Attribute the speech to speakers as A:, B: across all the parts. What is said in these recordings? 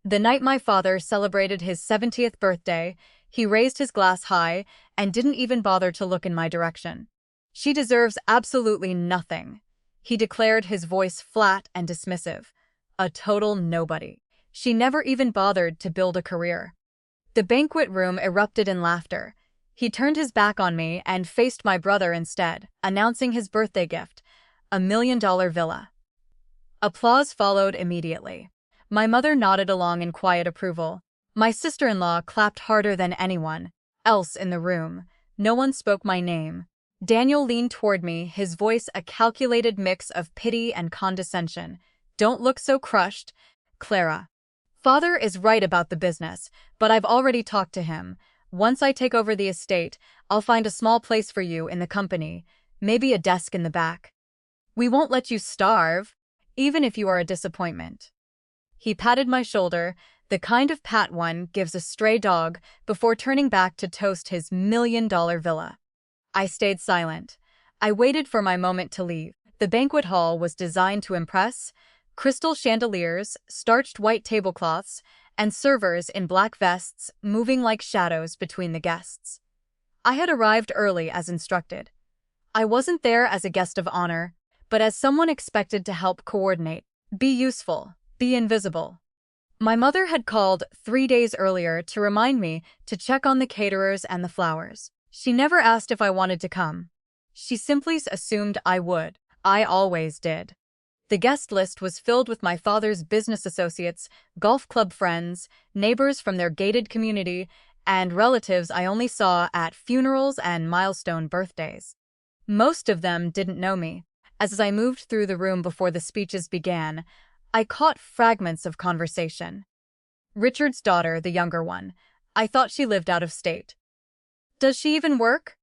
A: The night my father celebrated his 70th birthday, he raised his glass high and didn't even bother to look in my direction. "She deserves absolutely nothing," he declared, his voice flat and dismissive. "A total nobody. She never even bothered to build a career." The banquet room erupted in laughter. He turned his back on me and faced my brother instead, announcing his birthday gift, a $1 million villa. Applause followed immediately. My mother nodded along in quiet approval. My sister-in-law clapped harder than anyone else in the room. No one spoke my name. Daniel leaned toward me, his voice a calculated mix of pity and condescension. "Don't look so crushed, Clara. Father is right about the business, but I've already talked to him. Once I take over the estate, I'll find a small place for you in the company, maybe a desk in the back. We won't let you starve, even if you are a disappointment." He patted my shoulder, the kind of pat one gives a stray dog, before turning back to toast his $1 million villa. I stayed silent. I waited for my moment to leave. The banquet hall was designed to impress: crystal chandeliers, starched white tablecloths, and servers in black vests moving like shadows between the guests. I had arrived early as instructed. I wasn't there as a guest of honor, but as someone expected to help coordinate, be useful, be invisible. My mother had called 3 days earlier to remind me to check on the caterers and the flowers. She never asked if I wanted to come. She simply assumed I would. I always did. The guest list was filled with my father's business associates, golf club friends, neighbors from their gated community, and relatives I only saw at funerals and milestone birthdays. Most of them didn't know me. As I moved through the room before the speeches began, I caught fragments of conversation. Richard's daughter, the younger one. I thought she lived out of state. "Does she even work?"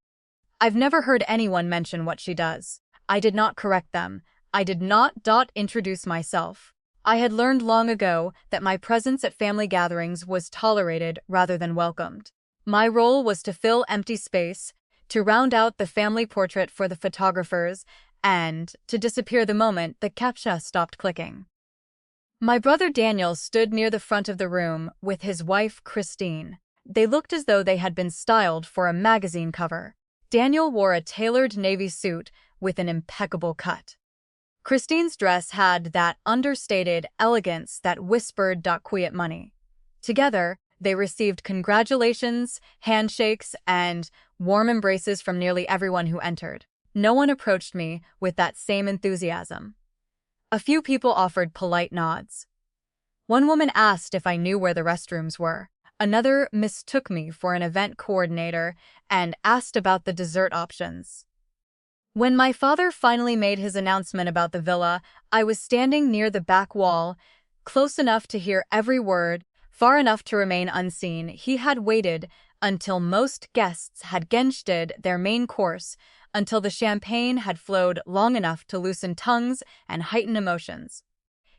A: I've never heard anyone mention what she does. I did not correct them. I did not introduce myself. I had learned long ago that my presence at family gatherings was tolerated rather than welcomed. My role was to fill empty space, to round out the family portrait for the photographers, and to disappear the moment the captcha stopped clicking. My brother Daniel stood near the front of the room with his wife Christine. They looked as though they had been styled for a magazine cover. Daniel wore a tailored navy suit with an impeccable cut. Christine's dress had that understated elegance that whispered "quiet money." Together, they received congratulations, handshakes, and warm embraces from nearly everyone who entered. No one approached me with that same enthusiasm. A few people offered polite nods. One woman asked if I knew where the restrooms were. Another mistook me for an event coordinator and asked about the dessert options. When my father finally made his announcement about the villa, I was standing near the back wall, close enough to hear every word, far enough to remain unseen. He had waited until most guests had genched their main course, until the champagne had flowed long enough to loosen tongues and heighten emotions.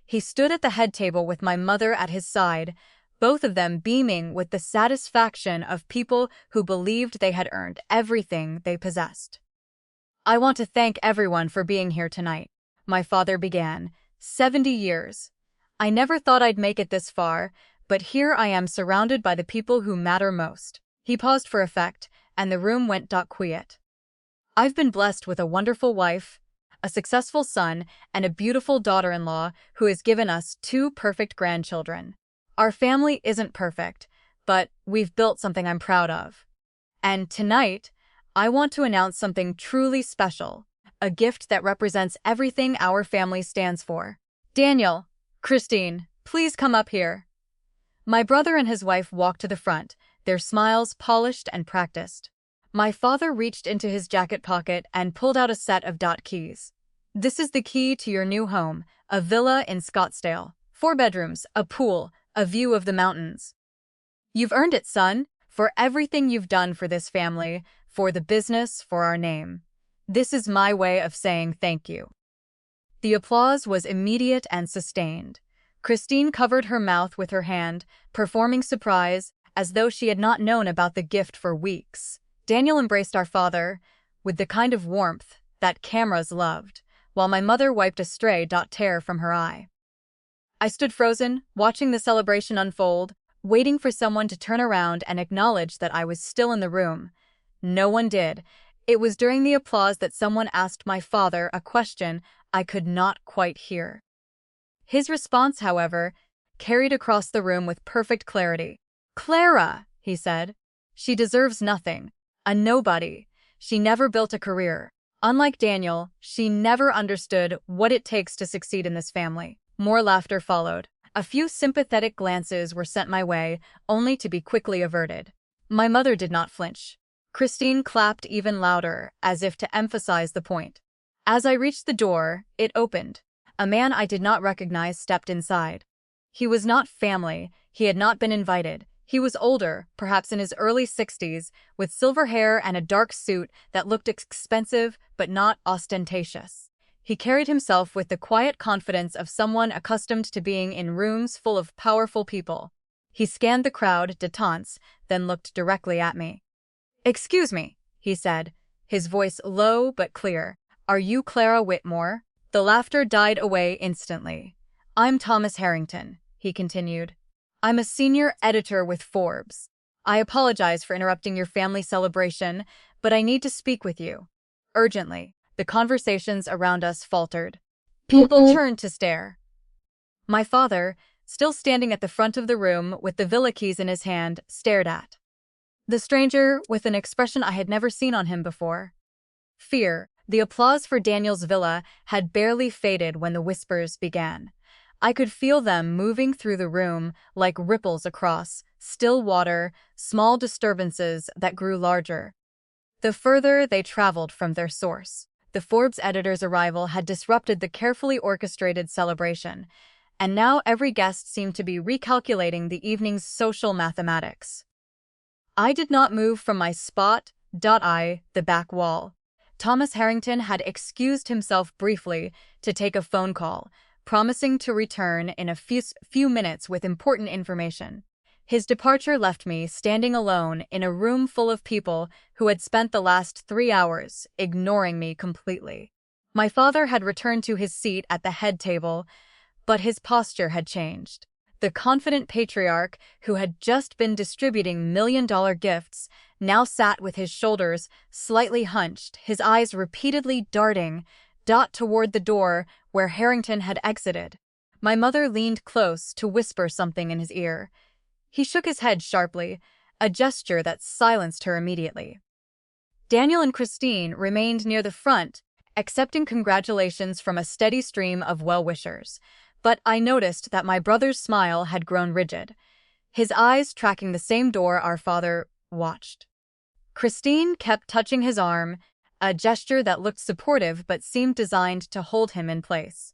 A: He stood at the head table with my mother at his side, both of them beaming with the satisfaction of people who believed they had earned everything they possessed. "I want to thank everyone for being here tonight," my father began. 70 years. I never thought I'd make it this far, but here I am surrounded by the people who matter most. He paused for effect, and the room went quiet. I've been blessed with a wonderful wife, a successful son, and a beautiful daughter-in-law who has given us 2 perfect grandchildren. Our family isn't perfect, but we've built something I'm proud of. And tonight, I want to announce something truly special, a gift that represents everything our family stands for. Daniel, Christine, please come up here. My brother and his wife walked to the front, their smiles polished and practiced. My father reached into his jacket pocket and pulled out a set of keys. "This is the key to your new home, a villa in Scottsdale. 4 bedrooms, a pool, a view of the mountains. You've earned it, son, for everything you've done for this family, for the business, for our name. This is my way of saying thank you." The applause was immediate and sustained. Christine covered her mouth with her hand, performing surprise, as though she had not known about the gift for weeks. Daniel embraced our father with the kind of warmth that cameras loved, while my mother wiped a stray tear from her eye. I stood frozen, watching the celebration unfold, waiting for someone to turn around and acknowledge that I was still in the room. No one did. It was during the applause that someone asked my father a question I could not quite hear. His response, however, carried across the room with perfect clarity. "Clara," he said. "She deserves nothing. A nobody. She never built a career. Unlike Daniel, she never understood what it takes to succeed in this family." More laughter followed. A few sympathetic glances were sent my way, only to be quickly averted. My mother did not flinch. Christine clapped even louder, as if to emphasize the point. As I reached the door, it opened. A man I did not recognize stepped inside. He was not family. He had not been invited. He was older, perhaps in his early 60s, with silver hair and a dark suit that looked expensive but not ostentatious. He carried himself with the quiet confidence of someone accustomed to being in rooms full of powerful people. He scanned the crowd détente, then looked directly at me. "Excuse me," he said, his voice low but clear. "Are you Clara Whitmore?" The laughter died away instantly. "I'm Thomas Harrington," he continued. "I'm a senior editor with Forbes. I apologize for interrupting your family celebration, but I need to speak with you. Urgently." The conversations around us faltered. People turned to stare. My father, still standing at the front of the room with the villa keys in his hand, stared at the stranger with an expression I had never seen on him before. Fear. The applause for Daniel's villa had barely faded when the whispers began. I could feel them moving through the room like ripples across still water, small disturbances that grew larger the further they traveled from their source. The Forbes editor's arrival had disrupted the carefully orchestrated celebration, and now every guest seemed to be recalculating the evening's social mathematics. I did not move from my spot. The back wall. Thomas Harrington had excused himself briefly to take a phone call, promising to return in a few minutes with important information. His departure left me standing alone in a room full of people who had spent the last 3 hours ignoring me completely. My father had returned to his seat at the head table, but his posture had changed. The confident patriarch who had just been distributing million-dollar gifts now sat with his shoulders slightly hunched, his eyes repeatedly darting toward the door where Harrington had exited. My mother leaned close to whisper something in his ear. He shook his head sharply, a gesture that silenced her immediately. Daniel and Christine remained near the front, accepting congratulations from a steady stream of well-wishers. But I noticed that my brother's smile had grown rigid, his eyes tracking the same door our father watched. Christine kept touching his arm, a gesture that looked supportive but seemed designed to hold him in place.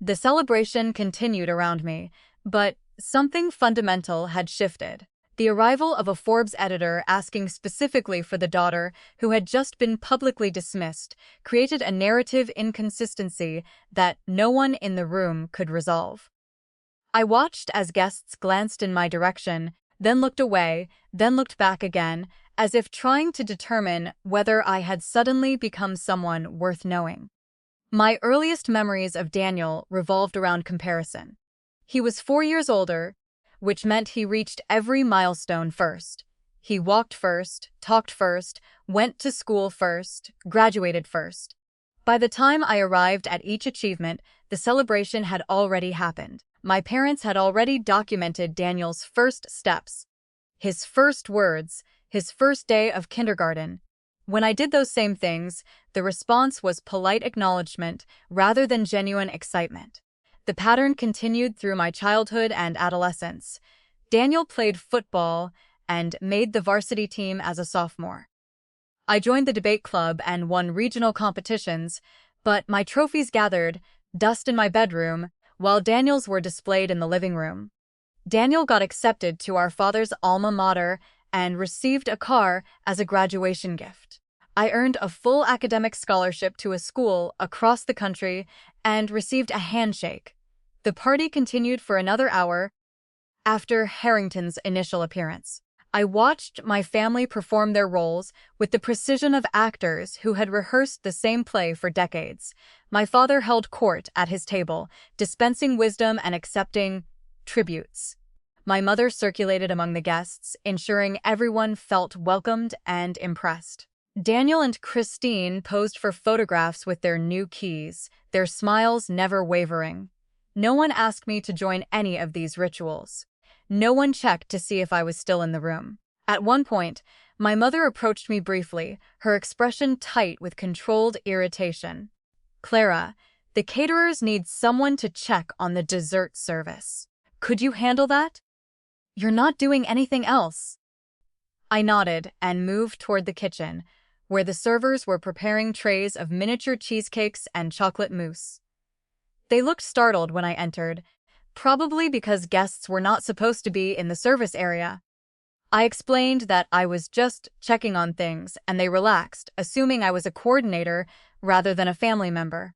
A: The celebration continued around me, but something fundamental had shifted. The arrival of a Forbes editor asking specifically for the daughter who had just been publicly dismissed created a narrative inconsistency that no one in the room could resolve. I watched as guests glanced in my direction, then looked away, then looked back again, as if trying to determine whether I had suddenly become someone worth knowing. My earliest memories of Daniel revolved around comparison. He was 4 years older, which meant he reached every milestone first. He walked first, talked first, went to school first, graduated first. By the time I arrived at each achievement, the celebration had already happened. My parents had already documented Daniel's first steps, his first words, his first day of kindergarten. When I did those same things, the response was polite acknowledgement rather than genuine excitement. The pattern continued through my childhood and adolescence. Daniel played football and made the varsity team as a sophomore. I joined the debate club and won regional competitions, but my trophies gathered dust in my bedroom while Daniel's were displayed in the living room. Daniel got accepted to our father's alma mater and received a car as a graduation gift. I earned a full academic scholarship to a school across the country and received a handshake. The party continued for another hour after Harrington's initial appearance. I watched my family perform their roles with the precision of actors who had rehearsed the same play for decades. My father held court at his table, dispensing wisdom and accepting tributes. My mother circulated among the guests, ensuring everyone felt welcomed and impressed. Daniel and Christine posed for photographs with their new keys, their smiles never wavering. No one asked me to join any of these rituals. No one checked to see if I was still in the room. At one point, my mother approached me briefly, her expression tight with controlled irritation. "Clara, the caterers need someone to check on the dessert service. Could you handle that? You're not doing anything else." I nodded and moved toward the kitchen, where the servers were preparing trays of miniature cheesecakes and chocolate mousse. They looked startled when I entered, probably because guests were not supposed to be in the service area. I explained that I was just checking on things, and they relaxed, assuming I was a coordinator rather than a family member.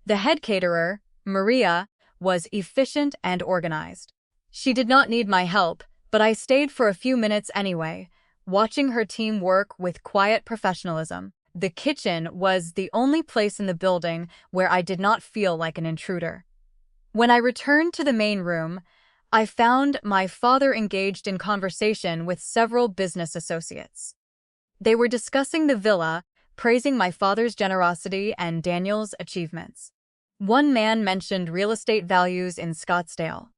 A: The head caterer, Maria, was efficient and organized. She did not need my help, but I stayed for a few minutes anyway, watching her team work with quiet professionalism. The kitchen was the only place in the building where I did not feel like an intruder. When I returned to the main room, I found my father engaged in conversation with several business associates. They were discussing the villa, praising my father's generosity and Daniel's achievements. One man mentioned real estate values in Scottsdale.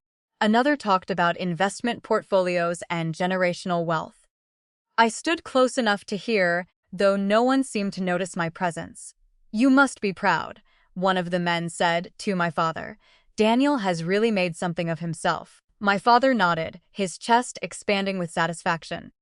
A: Another talked about investment portfolios and generational wealth. I stood close enough to hear, though no one seemed to notice my presence. "You must be proud," one of the men said to my father. "Daniel has really made something of himself." My father nodded, his chest expanding with satisfaction.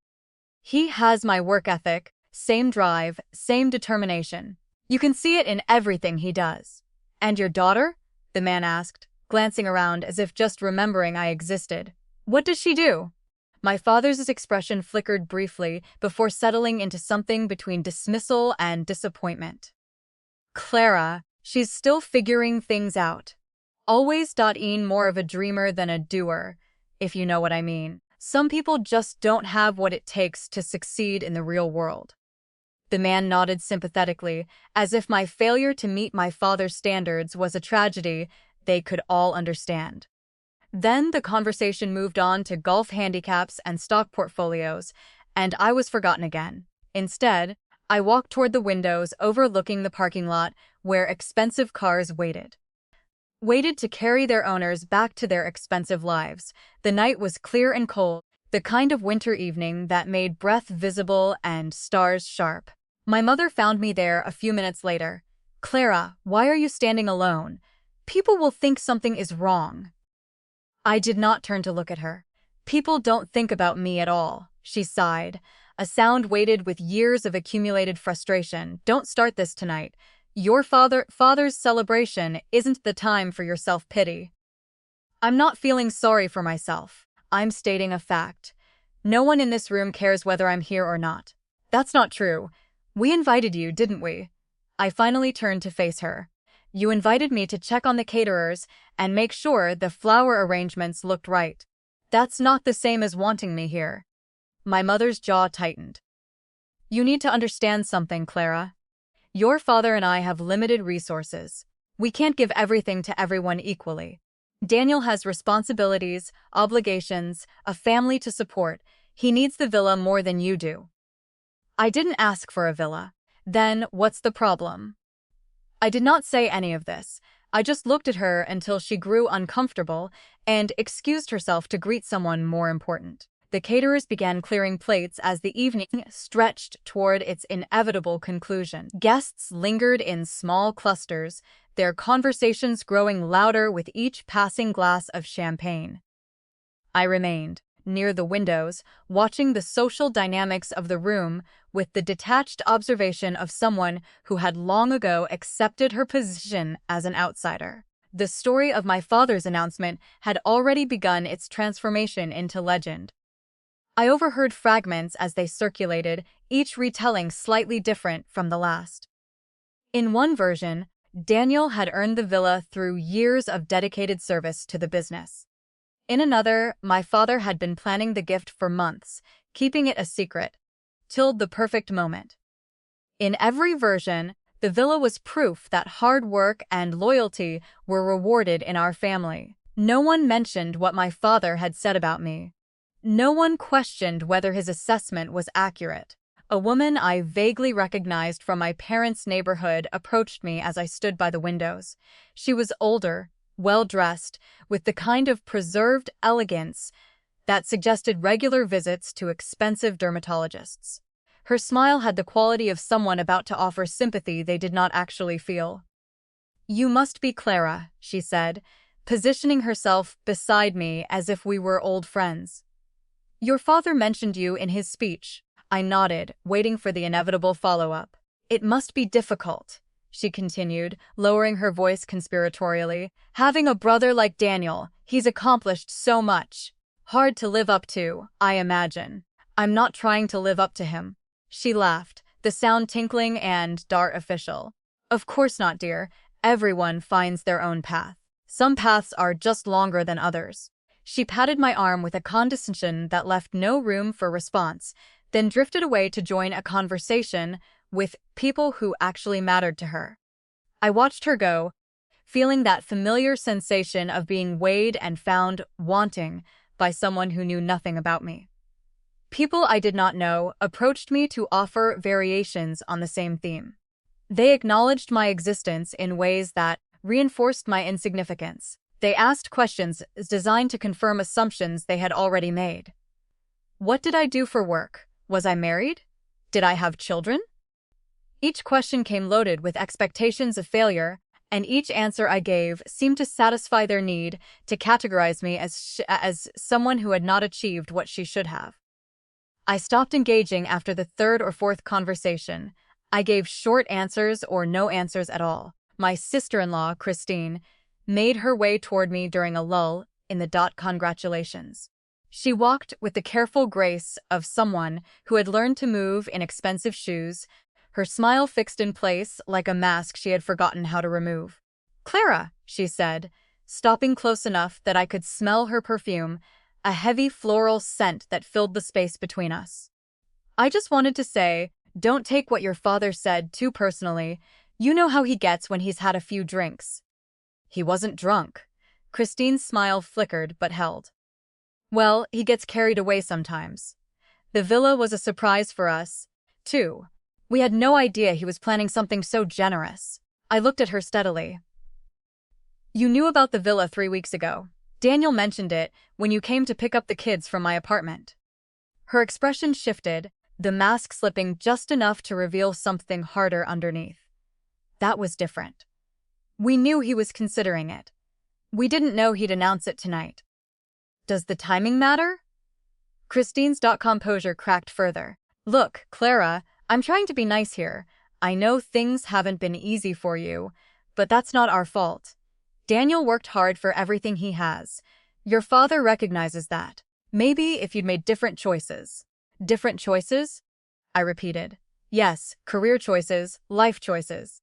A: "He has my work ethic, same drive, same determination. You can see it in everything he does." "And your daughter?" the man asked, glancing around as if just remembering I existed. "What does she do?" My father's expression flickered briefly before settling into something between dismissal and disappointment. "Clara, she's still figuring things out. Always more of a dreamer than a doer, if you know what I mean. Some people just don't have what it takes to succeed in the real world." The man nodded sympathetically, as if my failure to meet my father's standards was a tragedy they could all understand. Then the conversation moved on to golf handicaps and stock portfolios, and I was forgotten again. Instead, I walked toward the windows overlooking the parking lot where expensive cars waited to carry their owners back to their expensive lives. The night was clear and cold, the kind of winter evening that made breath visible and stars sharp. My mother found me there a few minutes later. "Clara, why are you standing alone? People will think something is wrong." I did not turn to look at her. "People don't think about me at all," she sighed, a sound weighted with years of accumulated frustration. "Don't start this tonight. Your father's celebration isn't the time for your self-pity." I'm not feeling sorry for myself. I'm stating a fact. No one in this room cares whether I'm here or not. "That's not true. We invited you, didn't we?" I finally turned to face her. "You invited me to check on the caterers and make sure the flower arrangements looked right. That's not the same as wanting me here." My mother's jaw tightened. "You need to understand something, Clara. Your father and I have limited resources. We can't give everything to everyone equally. Daniel has responsibilities, obligations, a family to support. He needs the villa more than you do." "I didn't ask for a villa. Then what's the problem?" I did not say any of this. I just looked at her until she grew uncomfortable and excused herself to greet someone more important. The caterers began clearing plates as the evening stretched toward its inevitable conclusion. Guests lingered in small clusters, their conversations growing louder with each passing glass of champagne. I remained, near the windows, watching the social dynamics of the room with the detached observation of someone who had long ago accepted her position as an outsider. The story of my father's announcement had already begun its transformation into legend. I overheard fragments as they circulated, each retelling slightly different from the last. In one version, Daniel had earned the villa through years of dedicated service to the business. In another, my father had been planning the gift for months, keeping it a secret, till the perfect moment. In every version, the villa was proof that hard work and loyalty were rewarded in our family. No one mentioned what my father had said about me. No one questioned whether his assessment was accurate. A woman I vaguely recognized from my parents' neighborhood approached me as I stood by the windows. She was older, well-dressed, with the kind of preserved elegance that suggested regular visits to expensive dermatologists. Her smile had the quality of someone about to offer sympathy they did not actually feel. "You must be Clara," she said, positioning herself beside me as if we were old friends. "Your father mentioned you in his speech." I nodded, waiting for the inevitable follow-up. "It must be difficult," she continued, lowering her voice conspiratorially. "Having a brother like Daniel, he's accomplished so much. Hard to live up to, I imagine." "I'm not trying to live up to him." She laughed, the sound tinkling and artificial. "Of course not, dear. Everyone finds their own path. Some paths are just longer than others." She patted my arm with a condescension that left no room for response, then drifted away to join a conversation with people who actually mattered to her. I watched her go, feeling that familiar sensation of being weighed and found wanting by someone who knew nothing about me. People I did not know approached me to offer variations on the same theme. They acknowledged my existence in ways that reinforced my insignificance. They asked questions designed to confirm assumptions they had already made. What did I do for work? Was I married? Did I have children? Each question came loaded with expectations of failure, and each answer I gave seemed to satisfy their need to categorize me as someone who had not achieved what she should have. I stopped engaging after the third or fourth conversation. I gave short answers or no answers at all. My sister-in-law, Christine, made her way toward me during a lull in the congratulations. She walked with the careful grace of someone who had learned to move in expensive shoes, her smile fixed in place like a mask she had forgotten how to remove. "Clara," she said, stopping close enough that I could smell her perfume, a heavy floral scent that filled the space between us. "I just wanted to say, don't take what your father said too personally. You know how he gets when he's had a few drinks." "He wasn't drunk." Christine's smile flickered but held. "Well, he gets carried away sometimes." The villa was a surprise for us, too. We had no idea he was planning something so generous. I looked at her steadily. "You knew about the villa 3 weeks ago. Daniel mentioned it when you came to pick up the kids from my apartment." Her expression shifted, the mask slipping just enough to reveal something harder underneath. That was different. We knew he was considering it. We didn't know he'd announce it tonight. "Does the timing matter?" Christine's composure cracked further. "Look, Clara, I'm trying to be nice here. I know things haven't been easy for you, but that's not our fault. Daniel worked hard for everything he has. Your father recognizes that. Maybe if you'd made different choices." "Different choices?" I repeated. "Yes, career choices, life choices.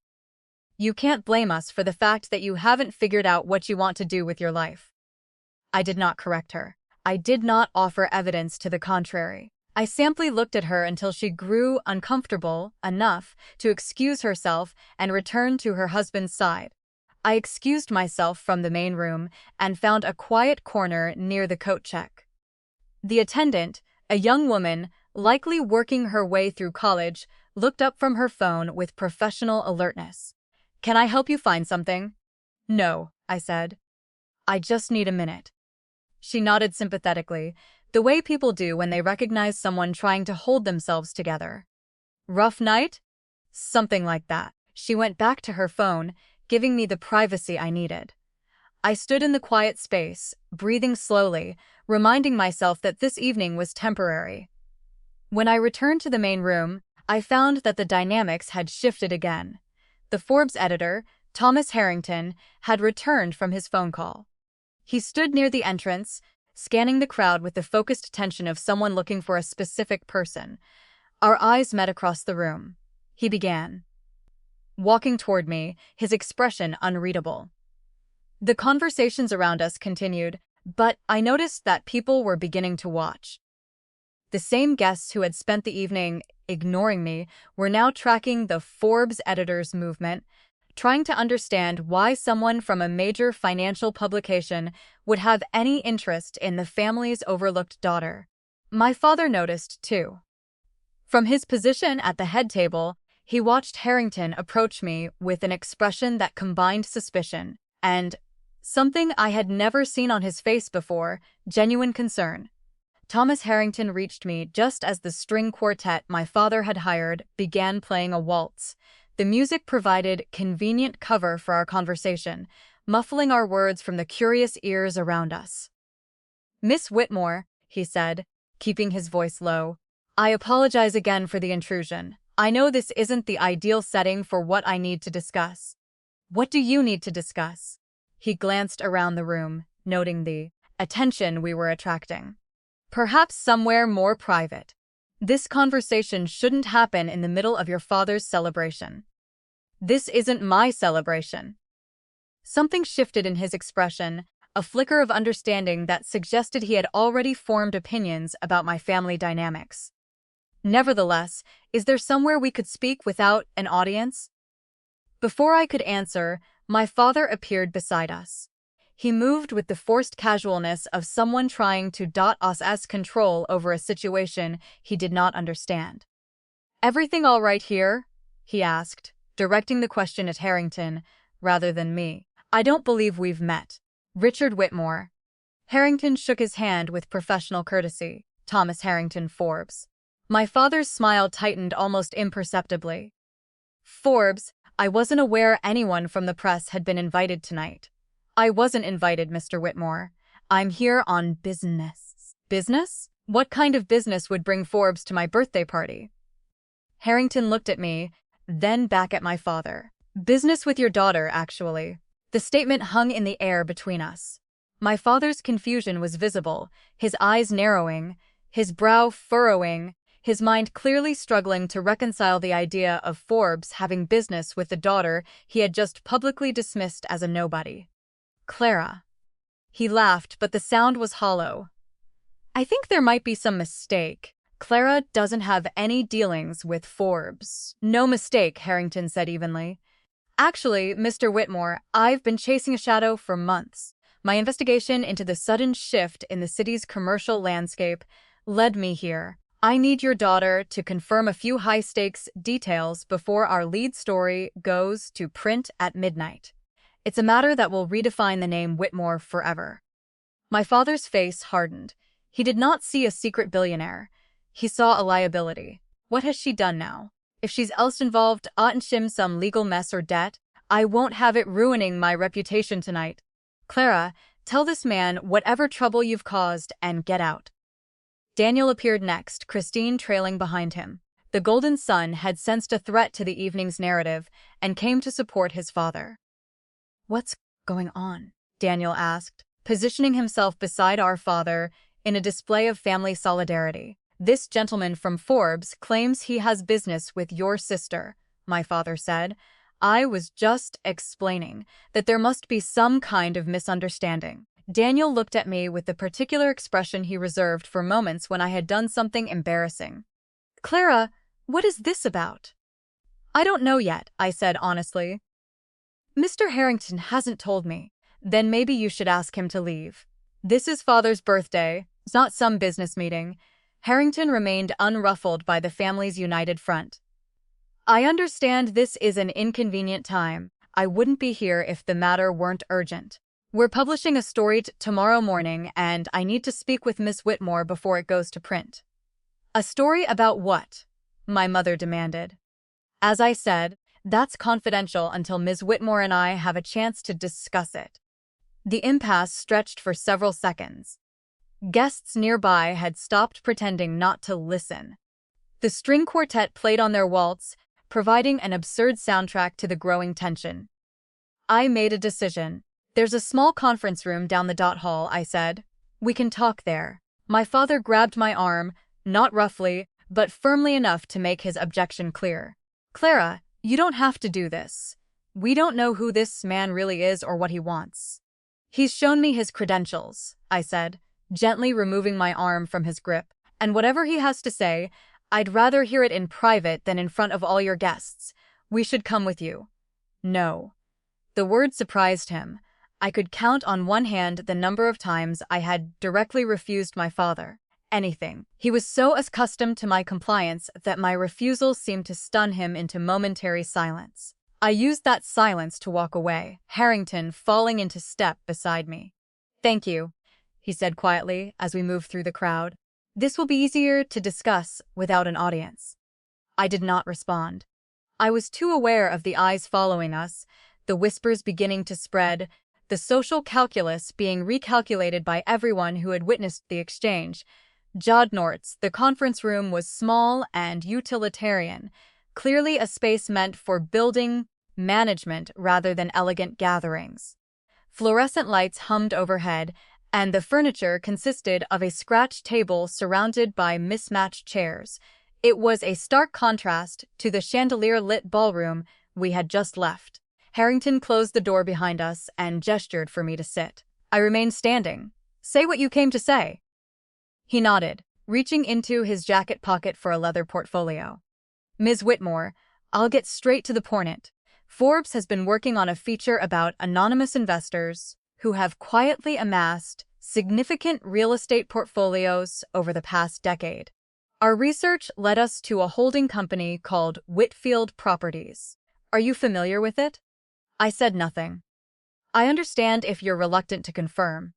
A: You can't blame us for the fact that you haven't figured out what you want to do with your life." I did not correct her. I did not offer evidence to the contrary. I simply looked at her until she grew uncomfortable enough to excuse herself and return to her husband's side. I excused myself from the main room and found a quiet corner near the coat check. The attendant, a young woman, likely working her way through college, looked up from her phone with professional alertness. "Can I help you find something?" "No," I said. "I just need a minute." She nodded sympathetically, the way people do when they recognize someone trying to hold themselves together. "Rough night?" "Something like that." She went back to her phone, giving me the privacy I needed. I stood in the quiet space, breathing slowly, reminding myself that this evening was temporary. When I returned to the main room, I found that the dynamics had shifted again. The Forbes editor, Thomas Harrington, had returned from his phone call. He stood near the entrance, scanning the crowd with the focused attention of someone looking for a specific person. Our eyes met across the room. He began, walking toward me, his expression unreadable. The conversations around us continued, but I noticed that people were beginning to watch. The same guests who had spent the evening ignoring me were now tracking the Forbes editors' movement, trying to understand why someone from a major financial publication would have any interest in the family's overlooked daughter. My father noticed, too. From his position at the head table, he watched Harrington approach me with an expression that combined suspicion and something I had never seen on his face before, genuine concern. Thomas Harrington reached me just as the string quartet my father had hired began playing a waltz. The music provided convenient cover for our conversation, muffling our words from the curious ears around us. "Miss Whitmore," he said, keeping his voice low, "I apologize again for the intrusion. I know this isn't the ideal setting for what I need to discuss." "What do you need to discuss?" He glanced around the room, noting the attention we were attracting. "Perhaps somewhere more private. This conversation shouldn't happen in the middle of your father's celebration." "This isn't my celebration." Something shifted in his expression, a flicker of understanding that suggested he had already formed opinions about my family dynamics. "Nevertheless, is there somewhere we could speak without an audience?" Before I could answer, my father appeared beside us. He moved with the forced casualness of someone trying to assess control over a situation he did not understand. "Everything all right here?" he asked, directing the question at Harrington rather than me. "I don't believe we've met. Richard Whitmore." Harrington shook his hand with professional courtesy. "Thomas Harrington, Forbes." My father's smile tightened almost imperceptibly. "Forbes, I wasn't aware anyone from the press had been invited tonight." "I wasn't invited, Mr. Whitmore. I'm here on business." "Business? What kind of business would bring Forbes to my birthday party?" Harrington looked at me, then back at my father. "Business with your daughter, actually." The statement hung in the air between us. My father's confusion was visible, his eyes narrowing, his brow furrowing, his mind clearly struggling to reconcile the idea of Forbes having business with the daughter he had just publicly dismissed as a nobody. "Clara." He laughed, but the sound was hollow. "I think there might be some mistake. Clara doesn't have any dealings with Forbes." "No mistake," Harrington said evenly. "Actually, Mr. Whitmore, I've been chasing a shadow for months. My investigation into the sudden shift in the city's commercial landscape led me here. I need your daughter to confirm a few high-stakes details before our lead story goes to print at midnight. It's a matter that will redefine the name Whitmore forever." My father's face hardened. He did not see a secret billionaire. He saw a liability. "What has she done now? If she's else involved in some legal mess or debt, I won't have it ruining my reputation tonight. Clara, tell this man whatever trouble you've caused and get out." Daniel appeared next, Christine trailing behind him. The Golden Sun had sensed a threat to the evening's narrative and came to support his father. "What's going on?" Daniel asked, positioning himself beside our father in a display of family solidarity. "This gentleman from Forbes claims he has business with your sister," my father said. "I was just explaining that there must be some kind of misunderstanding." Daniel looked at me with the particular expression he reserved for moments when I had done something embarrassing. "Clara, what is this about?" "I don't know yet," I said honestly. "Mr. Harrington hasn't told me." "Then maybe you should ask him to leave. This is Father's birthday. It's not some business meeting." Harrington remained unruffled by the family's united front. "I understand this is an inconvenient time. I wouldn't be here if the matter weren't urgent. We're publishing a story tomorrow morning, and I need to speak with Miss Whitmore before it goes to print." "A story about what?" my mother demanded. As I said, that's confidential until Ms. Whitmore and I have a chance to discuss it. The impasse stretched for several seconds. Guests nearby had stopped pretending not to listen. The string quartet played on their waltz, providing an absurd soundtrack to the growing tension. I made a decision. "There's a small conference room down the hall," I said. "We can talk there." My father grabbed my arm, not roughly, but firmly enough to make his objection clear. "Clara, you don't have to do this. We don't know who this man really is or what he wants." "He's shown me his credentials," I said, gently removing my arm from his grip. And whatever he has to say, I'd rather hear it in private than in front of all your guests. We should come with you." "No." The word surprised him. I could count on one hand the number of times I had directly refused my father anything. He was so accustomed to my compliance that my refusal seemed to stun him into momentary silence. I used that silence to walk away, Harrington falling into step beside me. "Thank you," he said quietly as we moved through the crowd. "This will be easier to discuss without an audience." I did not respond. I was too aware of the eyes following us, the whispers beginning to spread, the social calculus being recalculated by everyone who had witnessed the exchange. Jodnorts, the conference room was small and utilitarian, clearly a space meant for building management rather than elegant gatherings. Fluorescent lights hummed overhead, and the furniture consisted of a scratch table surrounded by mismatched chairs. It was a stark contrast to the chandelier-lit ballroom we had just left. Harrington closed the door behind us and gestured for me to sit. I remained standing. "Say what you came to say." He nodded, reaching into his jacket pocket for a leather portfolio. "Ms. Whitmore, I'll get straight to the point. Forbes has been working on a feature about anonymous investors who have quietly amassed significant real estate portfolios over the past decade. Our research led us to a holding company called Whitfield Properties. Are you familiar with it?" I said nothing. "I understand if you're reluctant to confirm.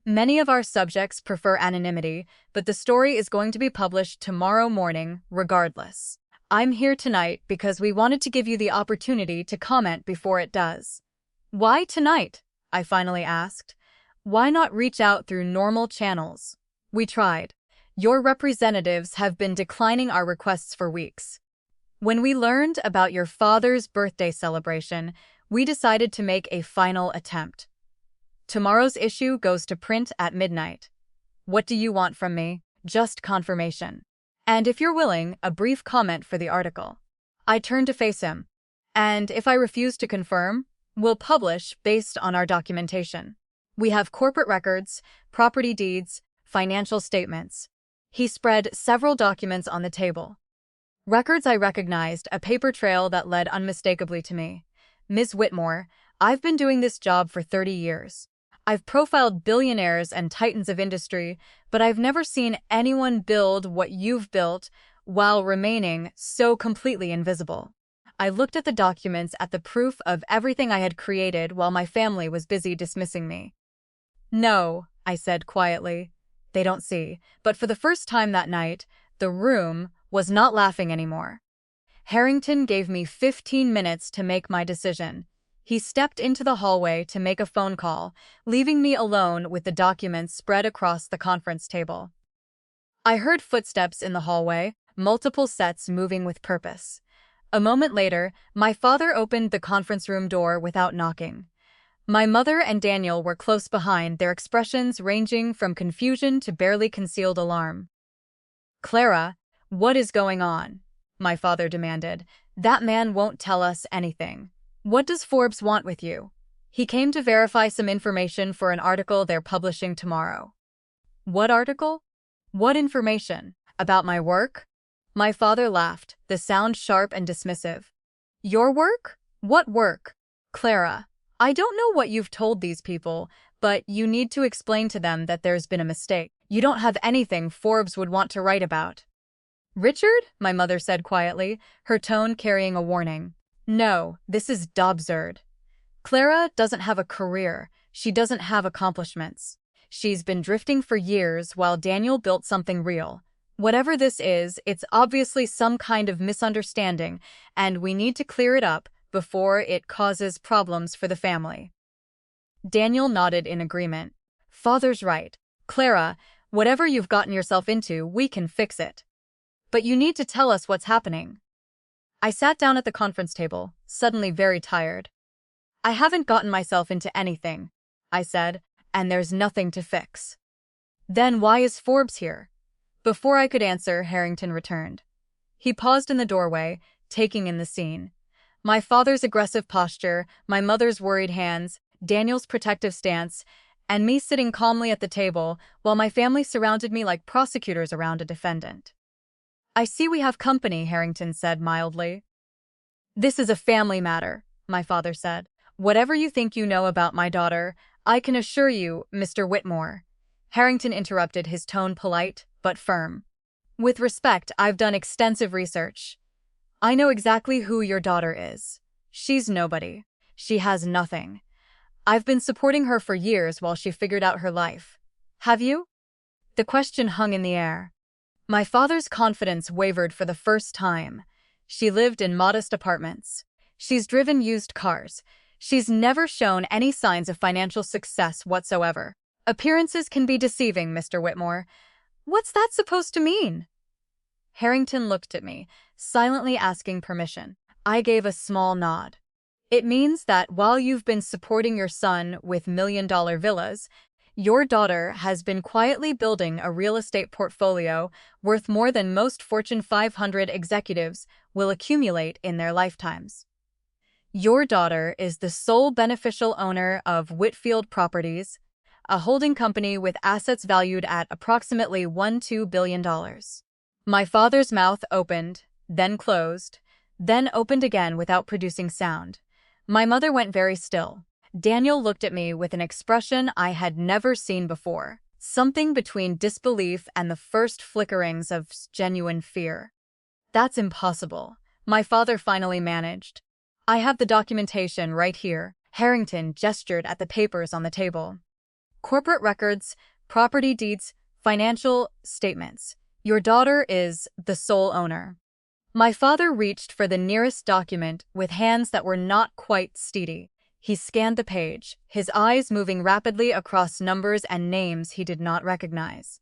A: Many of our subjects prefer anonymity, but the story is going to be published tomorrow morning regardless. I'm here tonight because we wanted to give you the opportunity to comment before it does." "Why tonight?" I finally asked. "Why not reach out through normal channels?" "We tried. Your representatives have been declining our requests for weeks. When we learned about your father's birthday celebration, we decided to make a final attempt. Tomorrow's issue goes to print at midnight. What do you want from me? Just confirmation. And if you're willing, a brief comment for the article." I turned to face him. "And if I refuse to confirm, we'll publish based on our documentation. We have corporate records, property deeds, financial statements." He spread several documents on the table. Records I recognized, a paper trail that led unmistakably to me. "Ms. Whitmore, I've been doing this job for 30 years. I've profiled billionaires and titans of industry, but I've never seen anyone build what you've built while remaining so completely invisible." I looked at the documents at the proof of everything I had created while my family was busy dismissing me. "No," I said quietly. "They don't see." But for the first time that night, the room was not laughing anymore. Harrington gave me 15 minutes to make my decision. He stepped into the hallway to make a phone call, leaving me alone with the documents spread across the conference table. I heard footsteps in the hallway, multiple sets moving with purpose. A moment later, my father opened the conference room door without knocking. My mother and Daniel were close behind, their expressions ranging from confusion to barely concealed alarm. "Clara, what is going on?" my father demanded. "That man won't tell us anything. What does Forbes want with you?" "He came to verify some information for an article they're publishing tomorrow." "What article? What information? About my work?" My father laughed, the sound sharp and dismissive. "Your work? What work?" "Clara, I don't know what you've told these people, but you need to explain to them that there's been a mistake. You don't have anything Forbes would want to write about." "Richard?" my mother said quietly, her tone carrying a warning. "No, this is absurd. Clara doesn't have a career. She doesn't have accomplishments. She's been drifting for years while Daniel built something real. Whatever this is, it's obviously some kind of misunderstanding, and we need to clear it up before it causes problems for the family." Daniel nodded in agreement. "Father's right. Clara, whatever you've gotten yourself into, we can fix it. But you need to tell us what's happening." I sat down at the conference table, suddenly very tired. "I haven't gotten myself into anything," I said, "and there's nothing to fix." "Then why is Forbes here?" Before I could answer, Harrington returned. He paused in the doorway, taking in the scene. My father's aggressive posture, my mother's worried hands, Daniel's protective stance, and me sitting calmly at the table while my family surrounded me like prosecutors around a defendant. "I see we have company," Harrington said mildly. "This is a family matter," my father said. "Whatever you think you know about my daughter, I can assure you, Mr. Whitmore." Harrington interrupted, his tone polite but firm. "With respect, I've done extensive research. I know exactly who your daughter is. She's nobody. She has nothing. I've been supporting her for years while she figured out her life. Have you?" The question hung in the air. My father's confidence wavered for the first time. She lived in modest apartments. She's driven used cars. She's never shown any signs of financial success whatsoever. Appearances can be deceiving, Mr. Whitmore. What's that supposed to mean? Harrington looked at me, silently asking permission. I gave a small nod. It means that while you've been supporting your son with million-dollar villas, your daughter has been quietly building a real estate portfolio worth more than most Fortune 500 executives will accumulate in their lifetimes. Your daughter is the sole beneficial owner of Whitfield Properties, a holding company with assets valued at approximately $2 billion. My father's mouth opened, then closed, then opened again without producing sound. My mother went very still. Daniel looked at me with an expression I had never seen before, something between disbelief and the first flickerings of genuine fear. "That's impossible," my father finally managed. "I have the documentation right here." Harrington gestured at the papers on the table. "Corporate records, property deeds, financial statements. Your daughter is the sole owner." My father reached for the nearest document with hands that were not quite steady. He scanned the page, his eyes moving rapidly across numbers and names he did not recognize.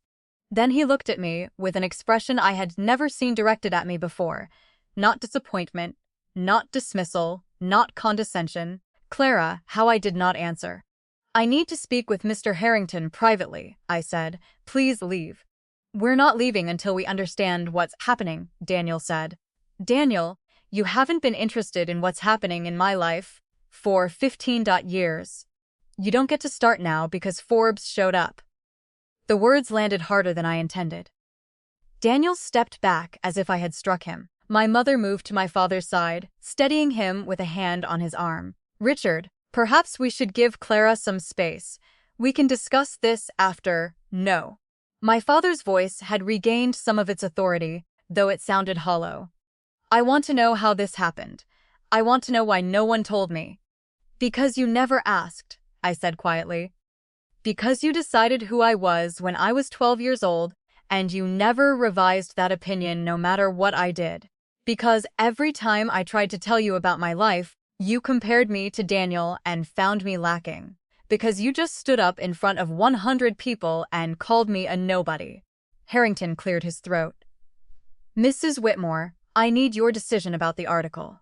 A: Then he looked at me with an expression I had never seen directed at me before. Not disappointment, not dismissal, not condescension. Clara, how I did not answer. "I need to speak with Mr. Harrington privately," I said. "Please leave." "We're not leaving until we understand what's happening," Daniel said. "Daniel, you haven't been interested in what's happening in my life for 15 years. You don't get to start now because Forbes showed up." The words landed harder than I intended. Daniel stepped back as if I had struck him. My mother moved to my father's side, steadying him with a hand on his arm. "Richard, perhaps we should give Clara some space. We can discuss this after." "No." My father's voice had regained some of its authority, though it sounded hollow. "I want to know how this happened. I want to know why no one told me." "Because you never asked," I said quietly. "Because you decided who I was when I was 12 years old, and you never revised that opinion no matter what I did. Because every time I tried to tell you about my life, you compared me to Daniel and found me lacking. Because you just stood up in front of 100 people and called me a nobody." Harrington cleared his throat. "Mrs. Whitmore, I need your decision about the article.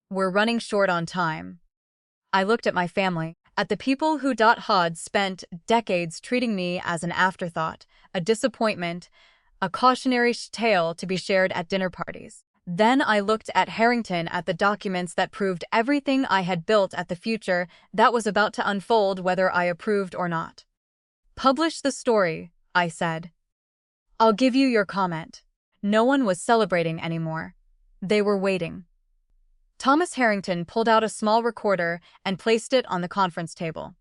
A: We're running short on time." I looked at my family, at the people who had spent decades treating me as an afterthought, a disappointment, a cautionary tale to be shared at dinner parties. Then I looked at Harrington, at the documents that proved everything I had built, at the future that was about to unfold whether I approved or not. "Publish the story," I said. "I'll give you your comment." No one was celebrating anymore. They were waiting. Thomas Harrington pulled out a small recorder and placed it on the conference table.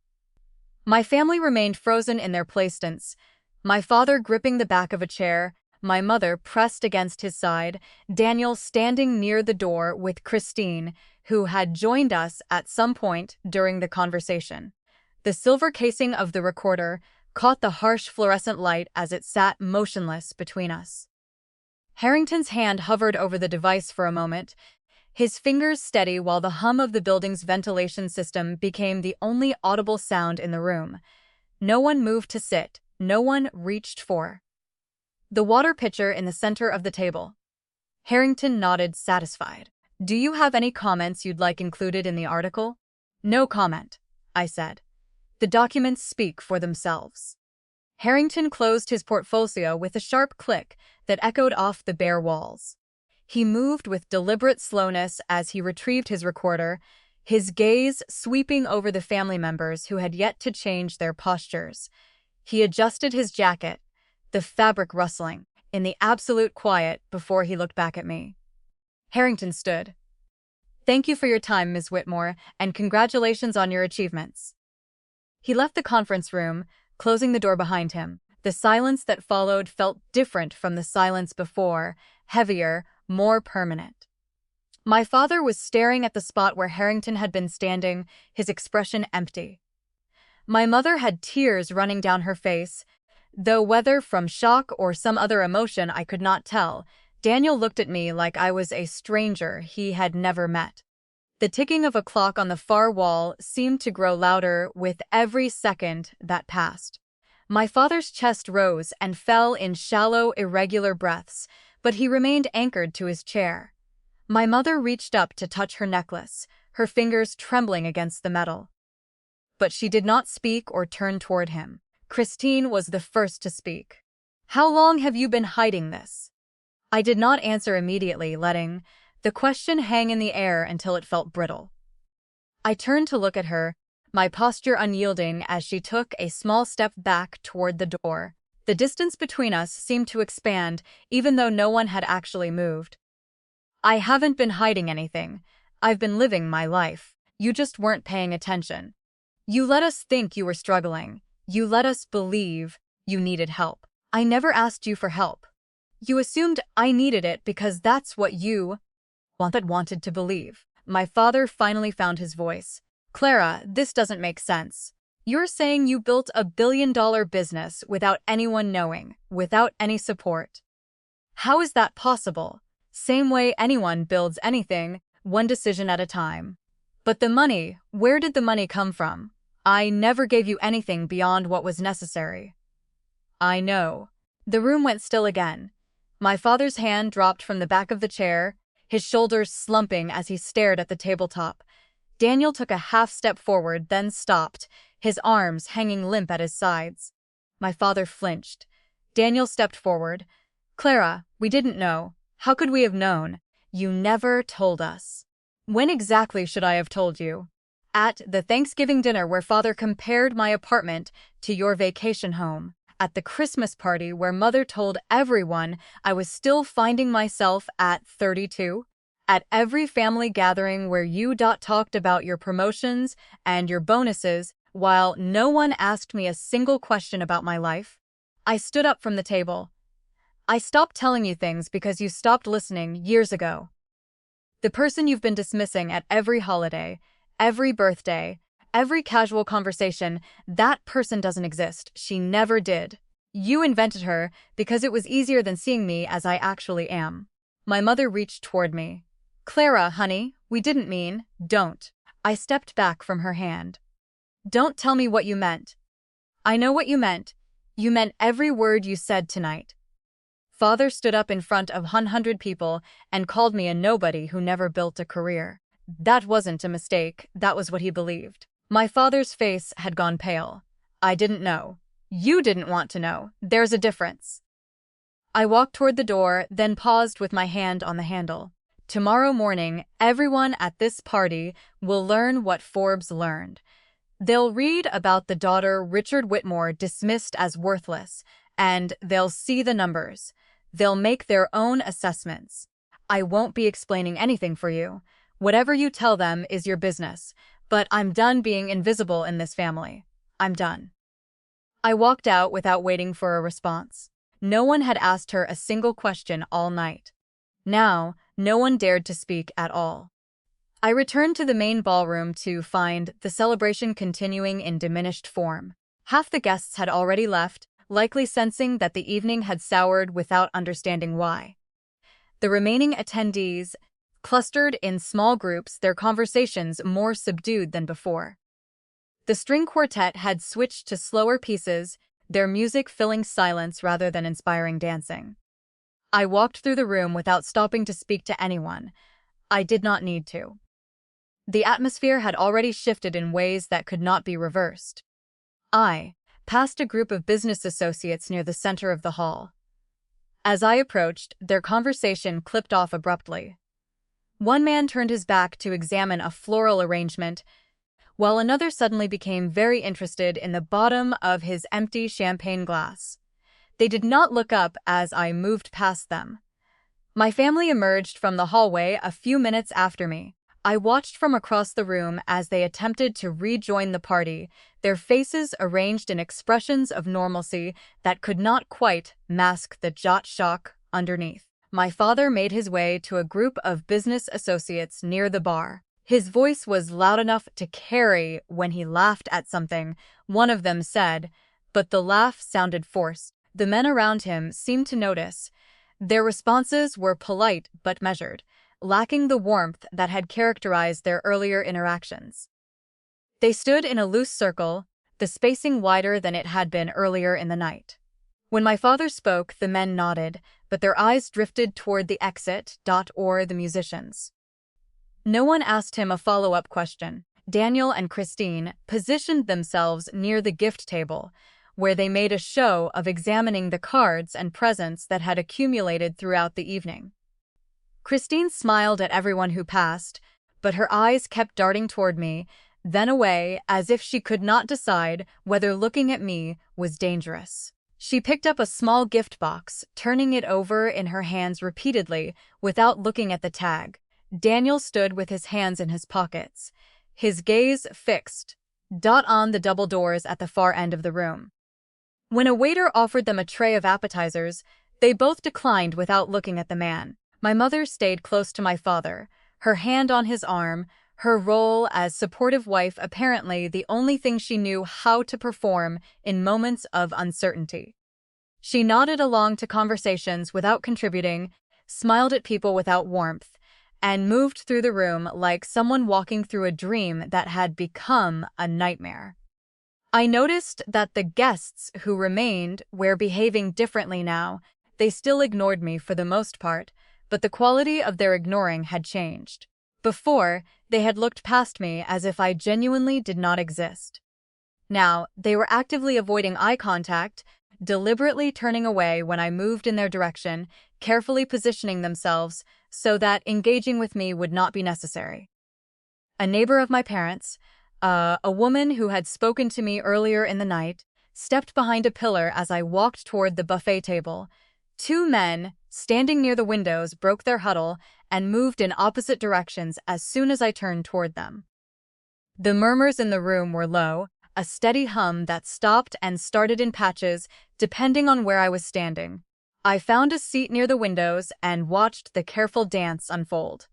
A: My family remained frozen in their places, my father gripping the back of a chair, my mother pressed against his side, Daniel standing near the door with Christine, who had joined us at some point during the conversation. The silver casing of the recorder caught the harsh fluorescent light as it sat motionless between us. Harrington's hand hovered over the device for a moment, his fingers steady while the hum of the building's ventilation system became the only audible sound in the room. No one moved to sit, no one reached for the water pitcher in the center of the table. Harrington nodded, satisfied. "Do you have any comments you'd like included in the article?" "No comment," I said. "The documents speak for themselves." Harrington closed his portfolio with a sharp click that echoed off the bare walls. He moved with deliberate slowness as he retrieved his recorder, his gaze sweeping over the family members who had yet to change their postures. He adjusted his jacket, the fabric rustling, in the absolute quiet before he looked back at me. Harrington stood. "Thank you for your time, Ms. Whitmore, and congratulations on your achievements." He left the conference room, closing the door behind him. The silence that followed felt different from the silence before, heavier, more permanent. My father was staring at the spot where Harrington had been standing, his expression empty. My mother had tears running down her face, though whether from shock or some other emotion I could not tell. Daniel looked at me like I was a stranger he had never met. The ticking of a clock on the far wall seemed to grow louder with every second that passed. My father's chest rose and fell in shallow, irregular breaths, but he remained anchored to his chair. My mother reached up to touch her necklace, her fingers trembling against the metal. But she did not speak or turn toward him. Christine was the first to speak. "How long have you been hiding this?" I did not answer immediately, letting the question hang in the air until it felt brittle. I turned to look at her, my posture unyielding as she took a small step back toward the door. The distance between us seemed to expand, even though no one had actually moved. "I haven't been hiding anything. I've been living my life. You just weren't paying attention. You let us think you were struggling. You let us believe you needed help. I never asked you for help. You assumed I needed it because that's what you wanted to believe." My father finally found his voice. "Clara, this doesn't make sense. You're saying you built a billion-dollar business without anyone knowing, without any support. How is that possible? Same way anyone builds anything, one decision at a time. But the money, where did the money come from? I never gave you anything beyond what was necessary." "I know." The room went still again. My father's hand dropped from the back of the chair, his shoulders slumping as he stared at the tabletop. Daniel took a half step forward, then stopped, his arms hanging limp at his sides. My father flinched. Daniel stepped forward. "Clara, we didn't know. How could we have known? You never told us." "When exactly should I have told you?" "At the Thanksgiving dinner where Father compared my apartment to your vacation home. At the Christmas party where Mother told everyone I was still finding myself at 32. At every family gathering where you talked about your promotions and your bonuses while no one asked me a single question about my life." I stood up from the table. "I stopped telling you things because you stopped listening years ago. The person you've been dismissing at every holiday, every birthday, every casual conversation, that person doesn't exist. She never did. You invented her because it was easier than seeing me as I actually am." My mother reached toward me. "Clara, honey, we didn't mean, don't." I stepped back from her hand. "Don't tell me what you meant. I know what you meant. You meant every word you said tonight." Father stood up in front of 100 people and called me a nobody who never built a career. That wasn't a mistake, that was what he believed. My father's face had gone pale. "I didn't know. You didn't want to know. There's a difference." I walked toward the door, then paused with my hand on the handle. "Tomorrow morning, everyone at this party will learn what Forbes learned. They'll read about the daughter Richard Whitmore dismissed as worthless, and they'll see the numbers. They'll make their own assessments. I won't be explaining anything for you. Whatever you tell them is your business. But I'm done being invisible in this family. I'm done." I walked out without waiting for a response. No one had asked her a single question all night. Now, no one dared to speak at all. I returned to the main ballroom to find the celebration continuing in diminished form. Half the guests had already left, likely sensing that the evening had soured without understanding why. The remaining attendees clustered in small groups, their conversations more subdued than before. The string quartet had switched to slower pieces, their music filling silence rather than inspiring dancing. I walked through the room without stopping to speak to anyone. I did not need to. The atmosphere had already shifted in ways that could not be reversed. I passed a group of business associates near the center of the hall. As I approached, their conversation clipped off abruptly. One man turned his back to examine a floral arrangement, while another suddenly became very interested in the bottom of his empty champagne glass. They did not look up as I moved past them. My family emerged from the hallway a few minutes after me. I watched from across the room as they attempted to rejoin the party, their faces arranged in expressions of normalcy that could not quite mask the jot shock underneath. My father made his way to a group of business associates near the bar. His voice was loud enough to carry when he laughed at something, one of them said, but the laugh sounded forced. The men around him seemed to notice. Their responses were polite but measured, lacking the warmth that had characterized their earlier interactions. They stood in a loose circle, the spacing wider than it had been earlier in the night. When my father spoke, the men nodded, but their eyes drifted toward the exit or the musicians. No one asked him a follow-up question. Daniel and Christine positioned themselves near the gift table, where they made a show of examining the cards and presents that had accumulated throughout the evening. Christine smiled at everyone who passed, but her eyes kept darting toward me, then away, as if she could not decide whether looking at me was dangerous. She picked up a small gift box, turning it over in her hands repeatedly without looking at the tag. Daniel stood with his hands in his pockets, his gaze fixed on the double doors at the far end of the room. When a waiter offered them a tray of appetizers, they both declined without looking at the man. My mother stayed close to my father, her hand on his arm, her role as supportive wife apparently the only thing she knew how to perform in moments of uncertainty. She nodded along to conversations without contributing, smiled at people without warmth, and moved through the room like someone walking through a dream that had become a nightmare. I noticed that the guests who remained were behaving differently now. They still ignored me for the most part, but the quality of their ignoring had changed. Before, they had looked past me as if I genuinely did not exist. Now, they were actively avoiding eye contact, deliberately turning away when I moved in their direction, carefully positioning themselves so that engaging with me would not be necessary. A neighbor of my parents, a woman who had spoken to me earlier in the night, stepped behind a pillar as I walked toward the buffet table. Two men, standing near the windows, broke their huddle and moved in opposite directions as soon as I turned toward them. The murmurs in the room were low, a steady hum that stopped and started in patches, depending on where I was standing. I found a seat near the windows and watched the careful dance unfold.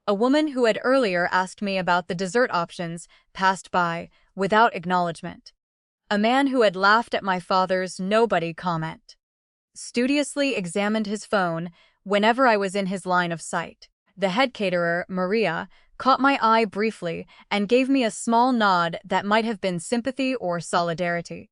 A: A woman who had earlier asked me about the dessert options passed by without acknowledgement. A man who had laughed at my father's nobody comment studiously examined his phone whenever I was in his line of sight. The head caterer, Maria, caught my eye briefly and gave me a small nod that might have been sympathy or solidarity.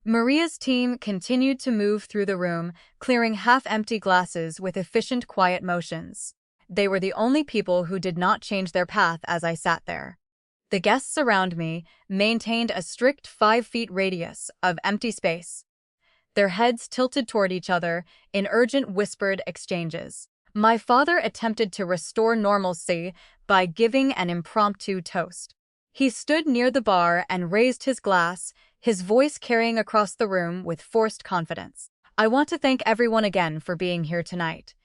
A: Maria's team continued to move through the room, clearing half-empty glasses with efficient, quiet motions. They were the only people who did not change their path as I sat there. The guests around me maintained a strict 5-foot radius of empty space, their heads tilted toward each other in urgent whispered exchanges. My father attempted to restore normalcy by giving an impromptu toast. He stood near the bar and raised his glass, his voice carrying across the room with forced confidence. I want to thank everyone again for being here tonight.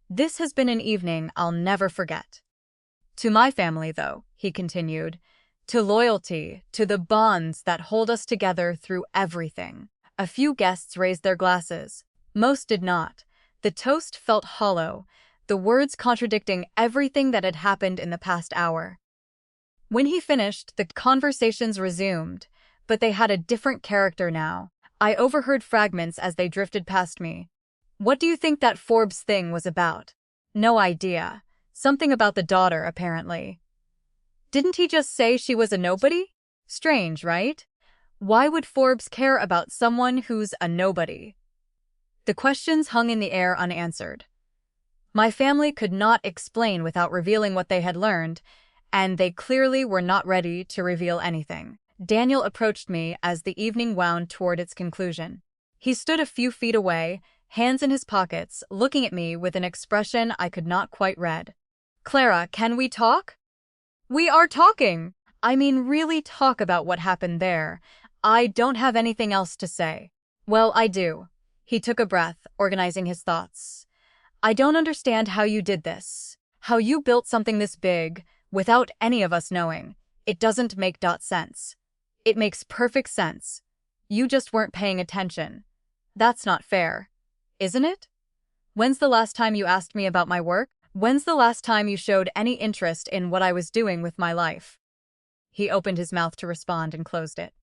A: This has been an evening I'll never forget. To my family, though, he continued, to loyalty, to the bonds that hold us together through everything. A few guests raised their glasses. Most did not. The toast felt hollow, the words contradicting everything that had happened in the past hour. When he finished, the conversations resumed, but they had a different character now. I overheard fragments as they drifted past me. What do you think that Forbes thing was about? No idea. Something about the daughter, apparently. Didn't he just say she was a nobody? Strange, right? Why would Forbes care about someone who's a nobody? The questions hung in the air unanswered. My family could not explain without revealing what they had learned, and they clearly were not ready to reveal anything. Daniel approached me as the evening wound toward its conclusion. He stood a few feet away, hands in his pockets, looking at me with an expression I could not quite read. Clara, can we talk? We are talking. I mean, really talk about what happened there. I don't have anything else to say. Well, I do. He took a breath, organizing his thoughts. I don't understand how you did this. How you built something this big, without any of us knowing. It doesn't make sense. It makes perfect sense. You just weren't paying attention. That's not fair. Isn't it? When's the last time you asked me about my work? When's the last time you showed any interest in what I was doing with my life? He opened his mouth to respond and closed it.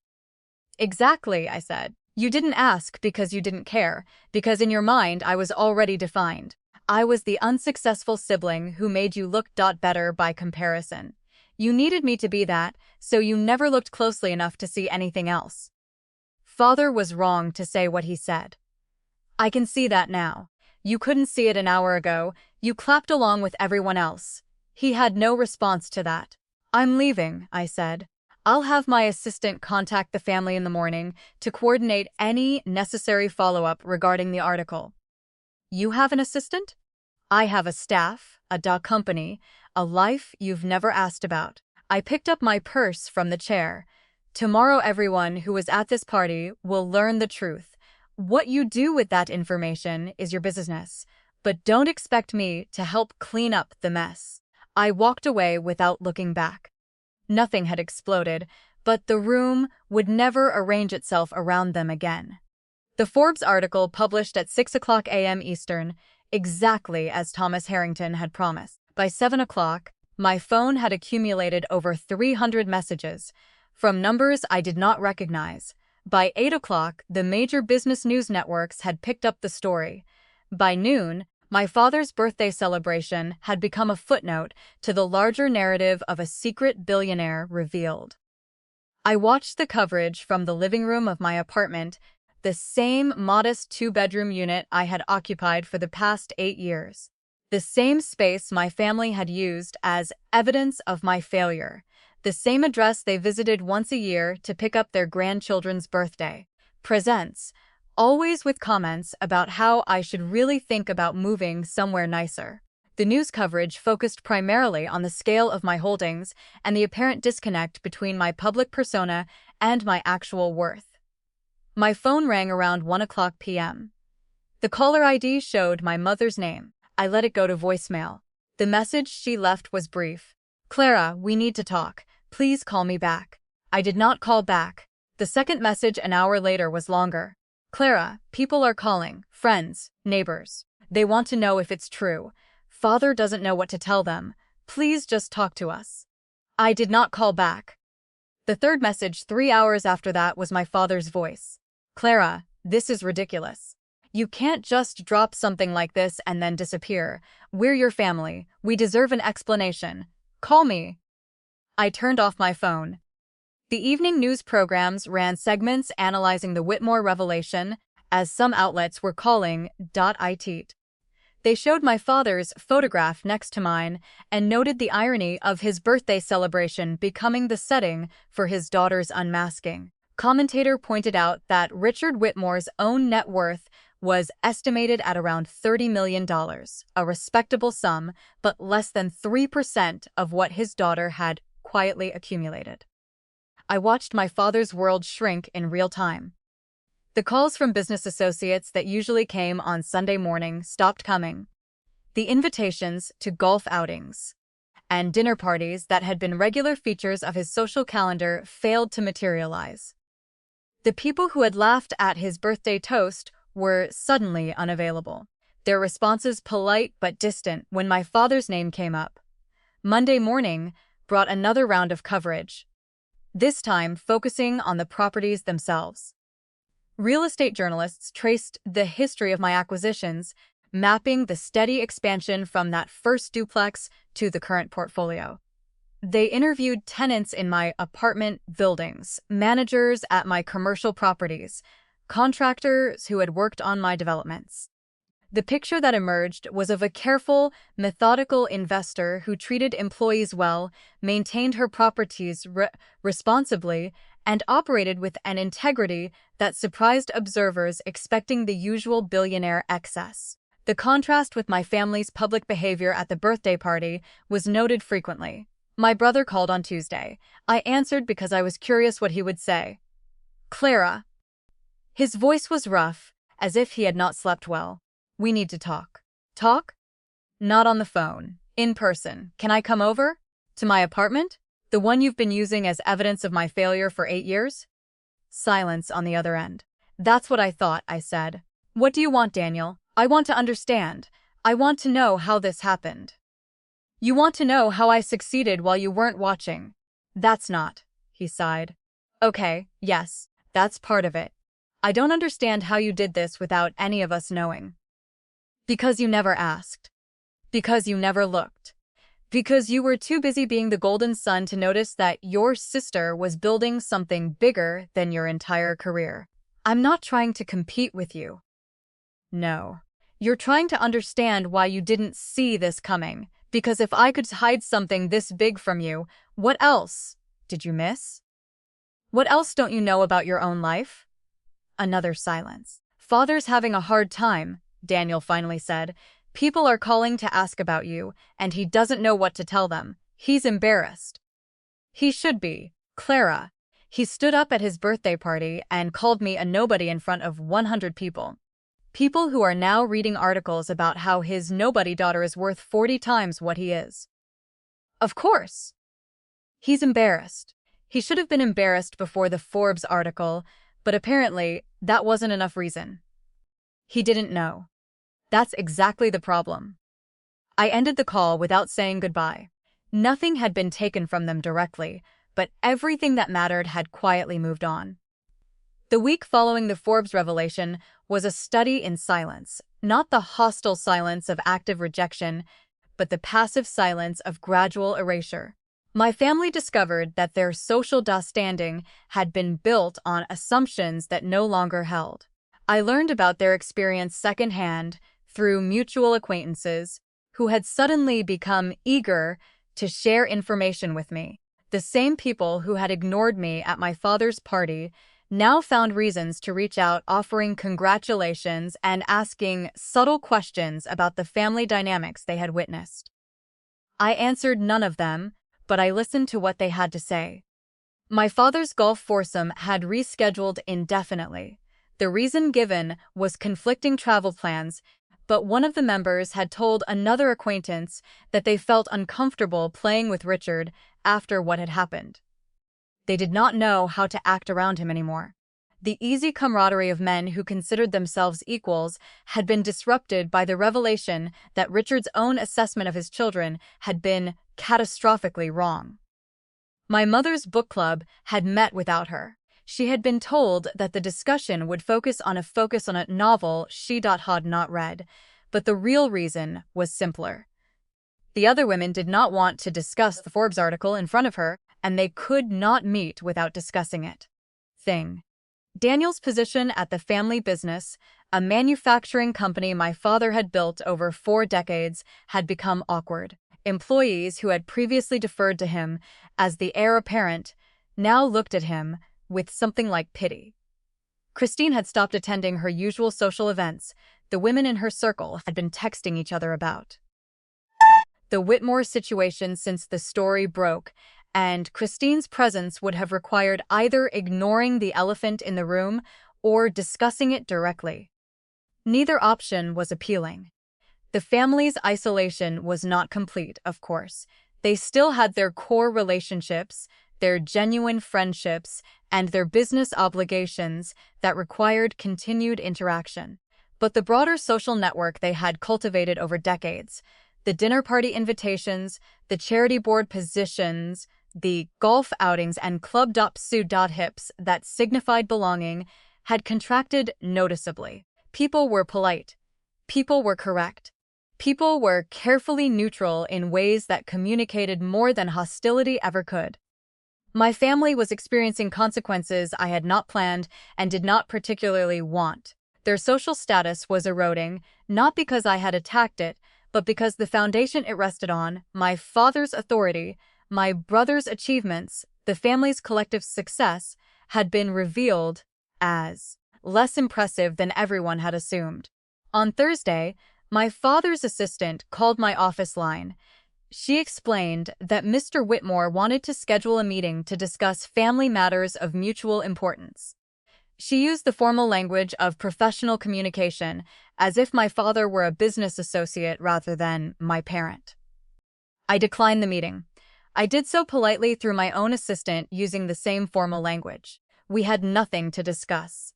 A: Exactly, I said. You didn't ask because you didn't care, because in your mind I was already defined. I was the unsuccessful sibling who made you look better by comparison. You needed me to be that, so you never looked closely enough to see anything else. Father was wrong to say what he said. I can see that now. You couldn't see it an hour ago. You clapped along with everyone else. He had no response to that. I'm leaving, I said. I'll have my assistant contact the family in the morning to coordinate any necessary follow-up regarding the article. You have an assistant? I have a staff, a company, a life you've never asked about. I picked up my purse from the chair. Tomorrow everyone who was at this party will learn the truth. What you do with that information is your business, but don't expect me to help clean up the mess. I walked away without looking back. Nothing had exploded, but the room would never arrange itself around them again. The Forbes article published at 6 a.m. Eastern, exactly as Thomas Harrington had promised. By 7 o'clock, my phone had accumulated over 300 messages, from numbers I did not recognize. By 8 o'clock, the major business news networks had picked up the story. By noon, my father's birthday celebration had become a footnote to the larger narrative of a secret billionaire revealed. I watched the coverage from the living room of my apartment, the same modest two-bedroom unit I had occupied for the past 8 years. The same space my family had used as evidence of my failure. The same address they visited once a year to pick up their grandchildren's birthday. Presents, always with comments about how I should really think about moving somewhere nicer. The news coverage focused primarily on the scale of my holdings and the apparent disconnect between my public persona and my actual worth. My phone rang around 1 p.m. The caller ID showed my mother's name. I let it go to voicemail. The message she left was brief. Clara, we need to talk. Please call me back. I did not call back. The second message an hour later was longer. Clara, people are calling. Friends, neighbors. They want to know if it's true. Father doesn't know what to tell them. Please just talk to us. I did not call back. The third message 3 hours after that was my father's voice. Clara, this is ridiculous. You can't just drop something like this and then disappear. We're your family. We deserve an explanation. Call me. I turned off my phone. The evening news programs ran segments analyzing the Whitmore revelation, as some outlets were calling it. They showed my father's photograph next to mine and noted the irony of his birthday celebration becoming the setting for his daughter's unmasking. Commentator pointed out that Richard Whitmore's own net worth was estimated at around $30 million, a respectable sum, but less than 3% of what his daughter had quietly accumulated. I watched my father's world shrink in real time. The calls from business associates that usually came on Sunday morning stopped coming. The invitations to golf outings and dinner parties that had been regular features of his social calendar failed to materialize. The people who had laughed at his birthday toast were suddenly unavailable, their responses polite but distant when my father's name came up. Monday morning brought another round of coverage, this time focusing on the properties themselves. Real estate journalists traced the history of my acquisitions, mapping the steady expansion from that first duplex to the current portfolio. They interviewed tenants in my apartment buildings, managers at my commercial properties, contractors who had worked on my developments. The picture that emerged was of a careful, methodical investor who treated employees well, maintained her properties responsibly, and operated with an integrity that surprised observers expecting the usual billionaire excess. The contrast with my family's public behavior at the birthday party was noted frequently. My brother called on Tuesday. I answered because I was curious what he would say. "Clara." His voice was rough, as if he had not slept well. "We need to talk." "Talk?" "Not on the phone. In person. Can I come over? To my apartment? The one you've been using as evidence of my failure for 8 years?" Silence on the other end. "That's what I thought," I said. "What do you want, Daniel? I want to understand. I want to know how this happened." "You want to know how I succeeded while you weren't watching." "That's not," he sighed. "Okay, yes, that's part of it. I don't understand how you did this without any of us knowing." "Because you never asked. Because you never looked. Because you were too busy being the golden son to notice that your sister was building something bigger than your entire career. I'm not trying to compete with you. No. You're trying to understand why you didn't see this coming. Because if I could hide something this big from you, what else did you miss? What else don't you know about your own life?" Another silence. "Father's having a hard time," Daniel finally said. "People are calling to ask about you, and he doesn't know what to tell them. He's embarrassed." "He should be, Clara. He stood up at his birthday party and called me a nobody in front of 100 people. People who are now reading articles about how his nobody daughter is worth 40 times what he is." "Of course. He's embarrassed. He should have been embarrassed before the Forbes article, but apparently that wasn't enough reason. He didn't know. That's exactly the problem." I ended the call without saying goodbye. Nothing had been taken from them directly, but everything that mattered had quietly moved on. The week following the Forbes revelation was a study in silence, not the hostile silence of active rejection, but the passive silence of gradual erasure. My family discovered that their social standing had been built on assumptions that no longer held. I learned about their experience secondhand through mutual acquaintances who had suddenly become eager to share information with me. The same people who had ignored me at my father's party now found reasons to reach out, offering congratulations and asking subtle questions about the family dynamics they had witnessed. I answered none of them, but I listened to what they had to say. My father's golf foursome had rescheduled indefinitely. The reason given was conflicting travel plans, but one of the members had told another acquaintance that they felt uncomfortable playing with Richard after what had happened. They did not know how to act around him anymore. The easy camaraderie of men who considered themselves equals had been disrupted by the revelation that Richard's own assessment of his children had been catastrophically wrong. My mother's book club had met without her. She had been told that the discussion would focus on a novel she had not read, but the real reason was simpler. The other women did not want to discuss the Forbes article in front of her, and they could not meet without discussing it. Daniel's position at the family business, a manufacturing company my father had built over 4 decades, had become awkward. Employees who had previously deferred to him as the heir apparent now looked at him with something like pity. Christine had stopped attending her usual social events. The women in her circle had been texting each other about the Whitmore situation since the story broke, and Christine's presence would have required either ignoring the elephant in the room or discussing it directly. Neither option was appealing. The family's isolation was not complete, of course. They still had their core relationships, their genuine friendships, and their business obligations that required continued interaction. But the broader social network they had cultivated over decades, the dinner party invitations, the charity board positions, the golf outings and club.su.hips that signified belonging, had contracted noticeably. People were polite. People were correct. People were carefully neutral in ways that communicated more than hostility ever could. My family was experiencing consequences I had not planned and did not particularly want. Their social status was eroding, not because I had attacked it, but because the foundation it rested on, my father's authority, my brother's achievements, the family's collective success, had been revealed as less impressive than everyone had assumed. On Thursday, My father's assistant called my office line. She explained that Mr. Whitmore wanted to schedule a meeting to discuss family matters of mutual importance. She used the formal language of professional communication, as if my father were a business associate rather than my parent. I declined the meeting. I did so politely through my own assistant using the same formal language. We had nothing to discuss.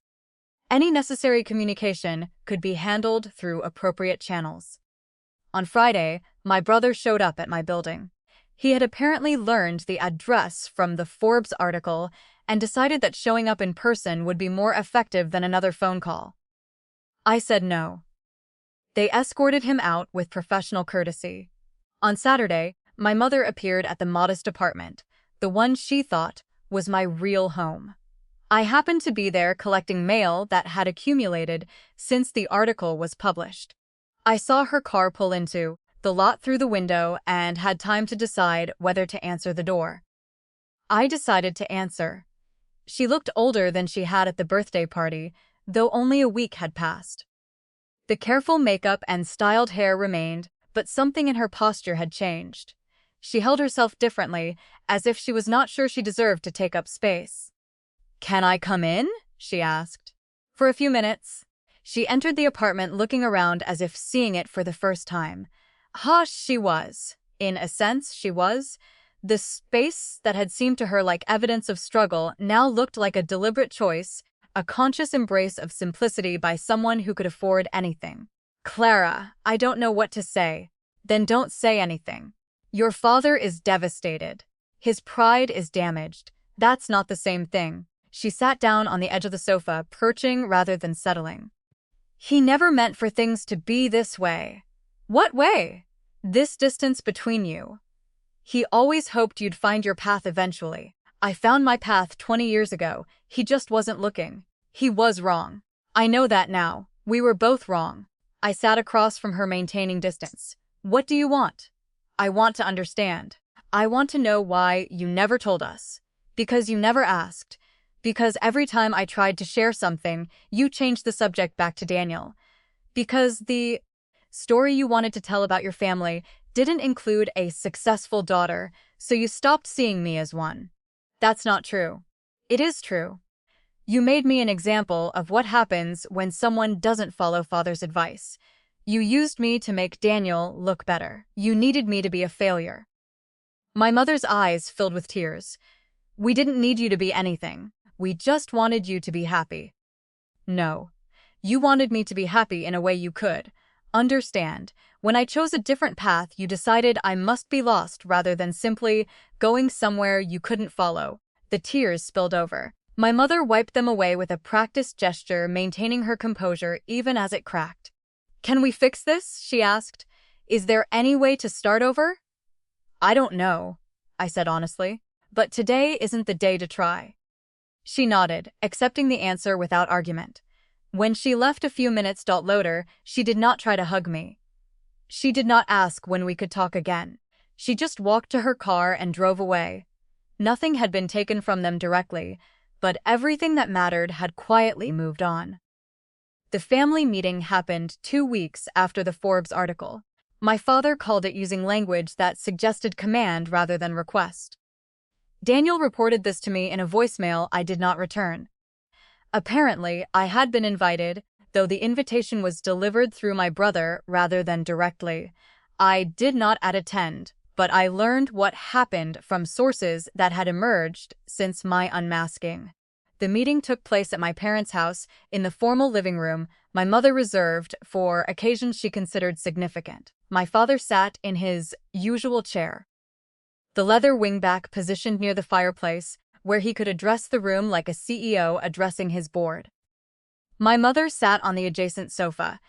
A: Any necessary communication could be handled through appropriate channels. On Friday, my brother showed up at my building. He had apparently learned the address from the Forbes article and decided that showing up in person would be more effective than another phone call. I said no. They escorted him out with professional courtesy. On Saturday, my mother appeared at the modest apartment, the one she thought was my real home. I happened to be there collecting mail that had accumulated since the article was published. I saw her car pull into the lot through the window and had time to decide whether to answer the door. I decided to answer. She looked older than she had at the birthday party, though only a week had passed. The careful makeup and styled hair remained, but something in her posture had changed. She held herself differently, as if she was not sure she deserved to take up space. "Can I come in?" she asked. For a few minutes, she entered the apartment looking around as if seeing it for the first time. She was. In a sense, she was. The space that had seemed to her like evidence of struggle now looked like a deliberate choice, a conscious embrace of simplicity by someone who could afford anything. "Clara, I don't know what to say." "Then don't say anything. Your father is devastated. His pride is damaged. That's not the same thing." She sat down on the edge of the sofa, perching rather than settling. "He never meant for things to be this way." "What way?" "This distance between you. He always hoped you'd find your path eventually. I found my path 20 years ago. He just wasn't looking. He was wrong. I know that now. We were both wrong." I sat across from her, maintaining distance. "What do you want?" "I want to understand. I want to know why you never told us. Because you never asked. Because every time I tried to share something, you changed the subject back to Daniel. Because the story you wanted to tell about your family didn't include a successful daughter, so you stopped seeing me as one." "That's not true." "It is true. You made me an example of what happens when someone doesn't follow father's advice. You used me to make Daniel look better. You needed me to be a failure." My mother's eyes filled with tears. "We didn't need you to be anything. We just wanted you to be happy." "No. You wanted me to be happy in a way you could understand. When I chose a different path, you decided I must be lost rather than simply going somewhere you couldn't follow." The tears spilled over. My mother wiped them away with a practiced gesture, maintaining her composure even as it cracked. "Can we fix this?" she asked. "Is there any way to start over?" "I don't know," I said honestly. "But today isn't the day to try." She nodded, accepting the answer without argument. When she left a few minutes later, she did not try to hug me. She did not ask when we could talk again. She just walked to her car and drove away. Nothing had been taken from them directly, but everything that mattered had quietly moved on. The family meeting happened 2 weeks after the Forbes article. My father called it using language that suggested command rather than request. Daniel reported this to me in a voicemail I did not return. Apparently, I had been invited, though the invitation was delivered through my brother rather than directly. I did not attend, but I learned what happened from sources that had emerged since my unmasking. The meeting took place at my parents' house in the formal living room my mother reserved for occasions she considered significant. My father sat in his usual chair, the leather wingback positioned near the fireplace, where he could address the room like a CEO addressing his board. My mother sat on the adjacent sofa.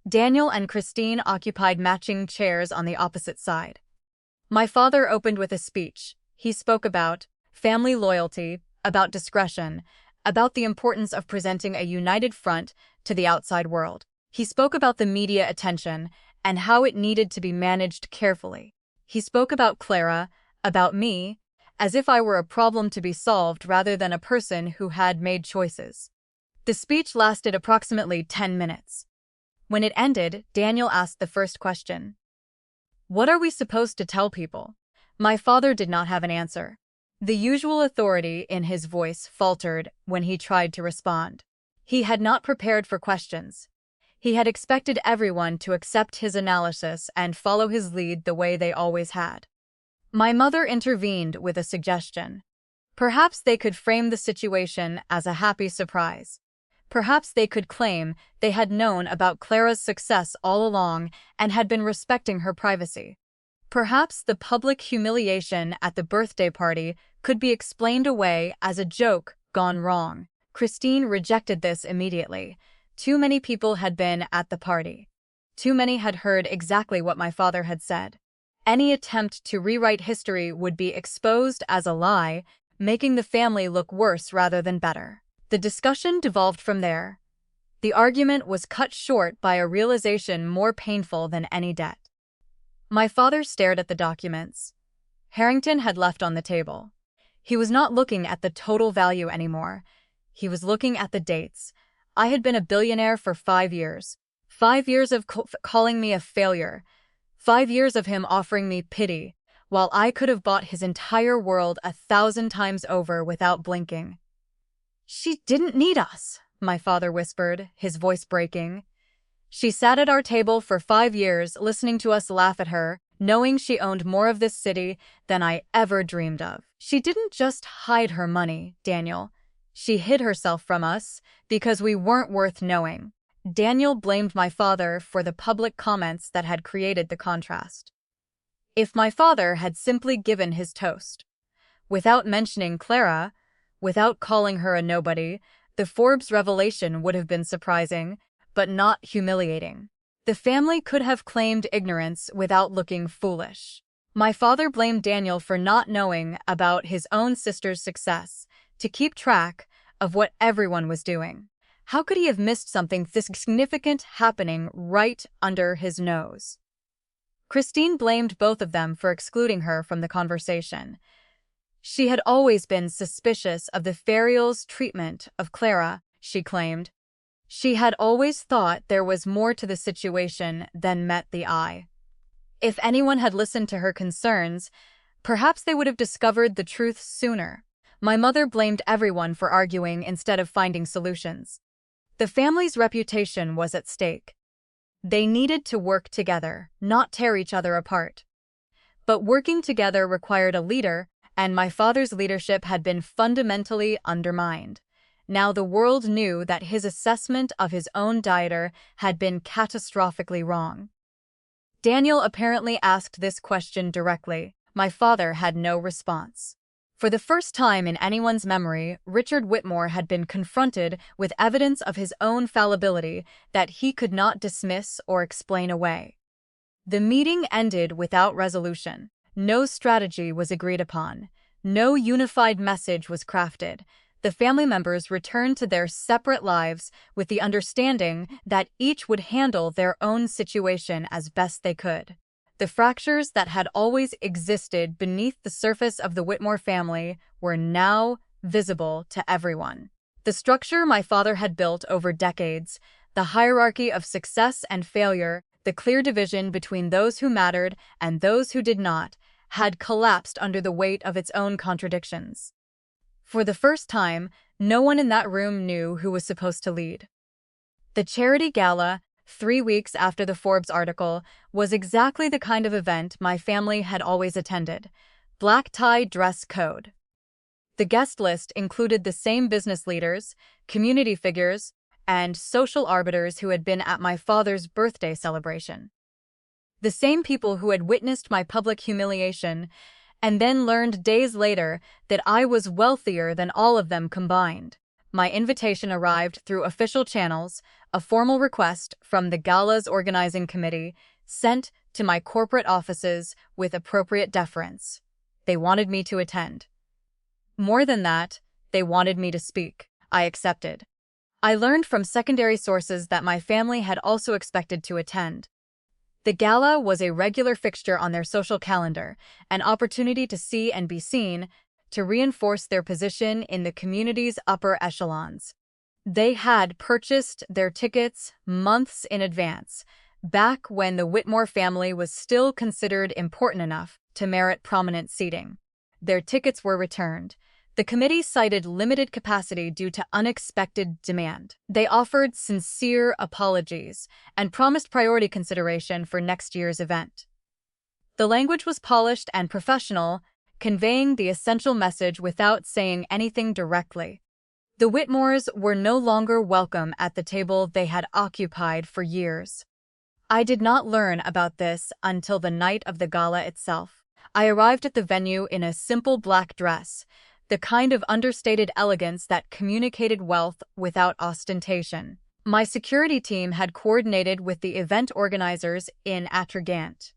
A: Daniel and Christine occupied matching chairs on the opposite side. My father opened with a speech. He spoke about family loyalty, about discretion, about the importance of presenting a united front to the outside world. He spoke about the media attention and how it needed to be managed carefully. He spoke about Clara, about me, as if I were a problem to be solved rather than a person who had made choices. The speech lasted approximately 10 minutes. When it ended, Daniel asked the first question. What are we supposed to tell people? My father did not have an answer. The usual authority in his voice faltered when he tried to respond. He had not prepared for questions. He had expected everyone to accept his analysis and follow his lead the way they always had. My mother intervened with a suggestion. Perhaps they could frame the situation as a happy surprise. Perhaps they could claim they had known about Clara's success all along and had been respecting her privacy. Perhaps the public humiliation at the birthday party could be explained away as a joke gone wrong. Christine rejected this immediately. Too many people had been at the party. Too many had heard exactly what my father had said. Any attempt to rewrite history would be exposed as a lie, making the family look worse rather than better. The discussion devolved from there. The argument was cut short by a realization more painful than any debt. My father stared at the documents. Harrington had left on the table. He was not looking at the total value anymore. He was looking at the dates. I had been a billionaire for 5 years. 5 years of calling me a failure. 5 years of him offering me pity, while I could have bought his entire world 1,000 times over without blinking. She didn't need us, my father whispered, his voice breaking. She sat at our table for 5 years, listening to us laugh at her, knowing she owned more of this city than I ever dreamed of. She didn't just hide her money, Daniel. She hid herself from us because we weren't worth knowing. Daniel blamed my father for the public comments that had created the contrast. If my father had simply given his toast, without mentioning Clara, without calling her a nobody, the Forbes revelation would have been surprising, but not humiliating. The family could have claimed ignorance without looking foolish. My father blamed Daniel for not knowing about his own sister's success, to keep track of what everyone was doing. How could he have missed something this significant happening right under his nose? Christine blamed both of them for excluding her from the conversation. She had always been suspicious of the Ferial's treatment of Clara, she claimed. She had always thought there was more to the situation than met the eye. If anyone had listened to her concerns, perhaps they would have discovered the truth sooner. My mother blamed everyone for arguing instead of finding solutions. The family's reputation was at stake. They needed to work together, not tear each other apart. But working together required a leader, and my father's leadership had been fundamentally undermined. Now the world knew that his assessment of his own dieter had been catastrophically wrong. Daniel apparently asked this question directly. My father had no response. For the first time in anyone's memory, Richard Whitmore had been confronted with evidence of his own fallibility that he could not dismiss or explain away. The meeting ended without resolution. No strategy was agreed upon. No unified message was crafted. The family members returned to their separate lives with the understanding that each would handle their own situation as best they could. The fractures that had always existed beneath the surface of the Whitmore family were now visible to everyone. The structure my father had built over decades, the hierarchy of success and failure, the clear division between those who mattered and those who did not, had collapsed under the weight of its own contradictions. For the first time, no one in that room knew who was supposed to lead. The charity gala, 3 weeks after the Forbes article, was exactly the kind of event my family had always attended. Black tie dress code. The guest list included the same business leaders, community figures, and social arbiters who had been at my father's birthday celebration. The same people who had witnessed my public humiliation and then learned days later that I was wealthier than all of them combined. My invitation arrived through official channels, a formal request from the gala's organizing committee, sent to my corporate offices with appropriate deference. They wanted me to attend. More than that, they wanted me to speak. I accepted. I learned from secondary sources that my family had also expected to attend. The gala was a regular fixture on their social calendar, an opportunity to see and be seen, to reinforce their position in the community's upper echelons. They had purchased their tickets months in advance, back when the Whitmore family was still considered important enough to merit prominent seating. Their tickets were returned. The committee cited limited capacity due to unexpected demand. They offered sincere apologies and promised priority consideration for next year's event. The language was polished and professional, conveying the essential message without saying anything directly. The Whitmores were no longer welcome at the table they had occupied for years. I did not learn about this until the night of the gala itself. I arrived at the venue in a simple black dress, the kind of understated elegance that communicated wealth without ostentation. My security team had coordinated with the event organizers in Atragant.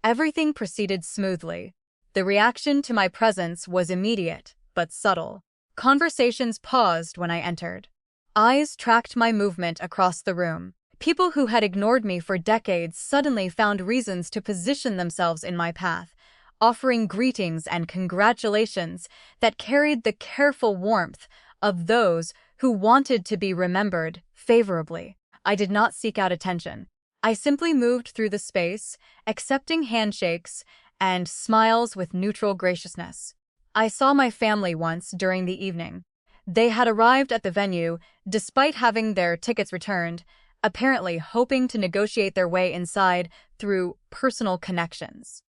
A: Everything proceeded smoothly. The reaction to my presence was immediate, but subtle. Conversations paused when I entered. Eyes tracked my movement across the room. People who had ignored me for decades suddenly found reasons to position themselves in my path, offering greetings and congratulations that carried the careful warmth of those who wanted to be remembered favorably. I did not seek out attention. I simply moved through the space, accepting handshakes and smiles with neutral graciousness. I saw my family once during the evening. They had arrived at the venue despite having their tickets returned, apparently hoping to negotiate their way inside through personal connections.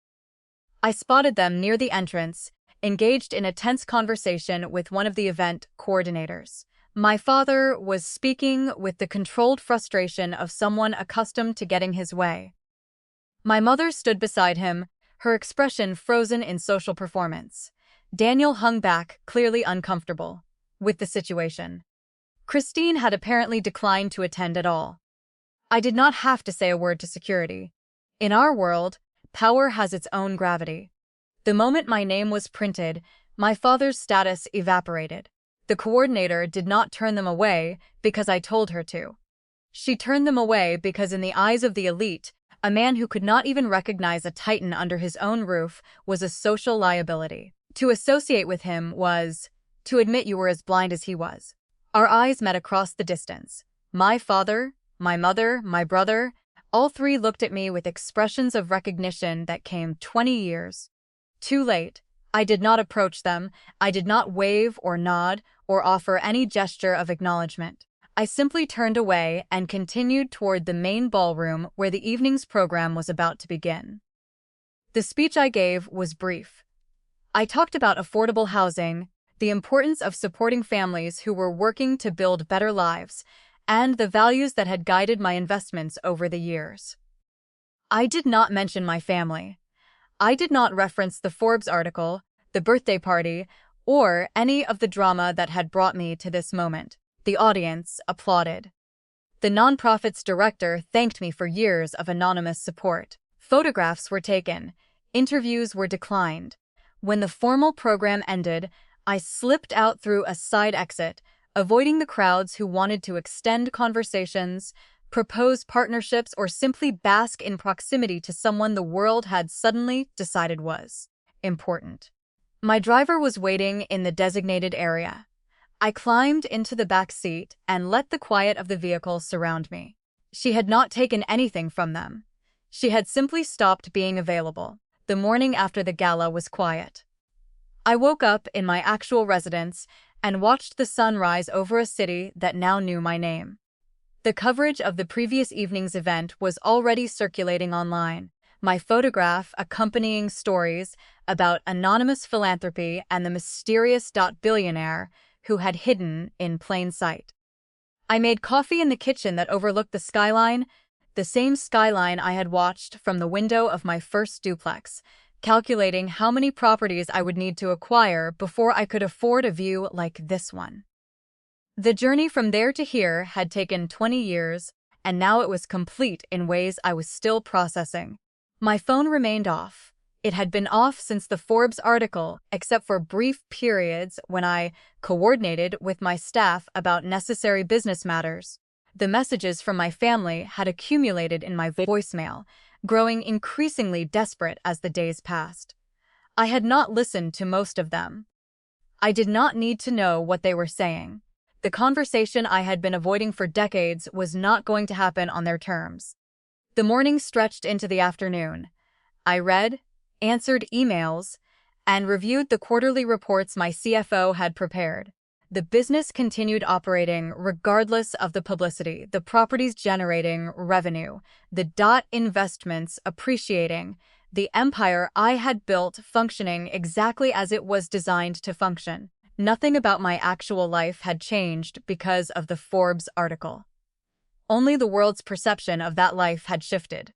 A: I spotted them near the entrance, engaged in a tense conversation with one of the event coordinators. My father was speaking with the controlled frustration of someone accustomed to getting his way. My mother stood beside him, her expression frozen in social performance. Daniel hung back, clearly uncomfortable with the situation. Christine had apparently declined to attend at all. I did not have to say a word to security. In our world, power has its own gravity. The moment my name was printed, my father's status evaporated. The coordinator did not turn them away because I told her to. She turned them away because in the eyes of the elite, a man who could not even recognize a titan under his own roof was a social liability. To associate with him was to admit you were as blind as he was. Our eyes met across the distance. My father, my mother, my brother, all three looked at me with expressions of recognition that came 20 years too late. I did not approach them. I did not wave or nod or offer any gesture of acknowledgement. I simply turned away and continued toward the main ballroom where the evening's program was about to begin. The speech I gave was brief. I talked about affordable housing, the importance of supporting families who were working to build better lives, and the values that had guided my investments over the years. I did not mention my family. I did not reference the Forbes article, the birthday party, or any of the drama that had brought me to this moment. The audience applauded. The nonprofit's director thanked me for years of anonymous support. Photographs were taken. Interviews were declined. When the formal program ended, I slipped out through a side exit, avoiding the crowds who wanted to extend conversations, propose partnerships, or simply bask in proximity to someone the world had suddenly decided was important. My driver was waiting in the designated area. I climbed into the back seat and let the quiet of the vehicle surround me. She had not taken anything from them. She had simply stopped being available. The morning after the gala was quiet. I woke up in my actual residence and watched the sun rise over a city that now knew my name. The coverage of the previous evening's event was already circulating online, my photograph accompanying stories about anonymous philanthropy and the mysterious billionaire who had hidden in plain sight. I made coffee in the kitchen that overlooked the skyline, the same skyline I had watched from the window of my first duplex, calculating how many properties I would need to acquire before I could afford a view like this one. The journey from there to here had taken 20 years, and now it was complete in ways I was still processing. My phone remained off. It had been off since the Forbes article, except for brief periods when I coordinated with my staff about necessary business matters. The messages from my family had accumulated in my voicemail, growing increasingly desperate as the days passed. I had not listened to most of them. I did not need to know what they were saying. The conversation I had been avoiding for decades was not going to happen on their terms. The morning stretched into the afternoon. I read, answered emails, and reviewed the quarterly reports my CFO had prepared. The business continued operating regardless of the publicity, the properties generating revenue, the investments appreciating, the empire I had built functioning exactly as it was designed to function. Nothing about my actual life had changed because of the Forbes article. Only the world's perception of that life had shifted.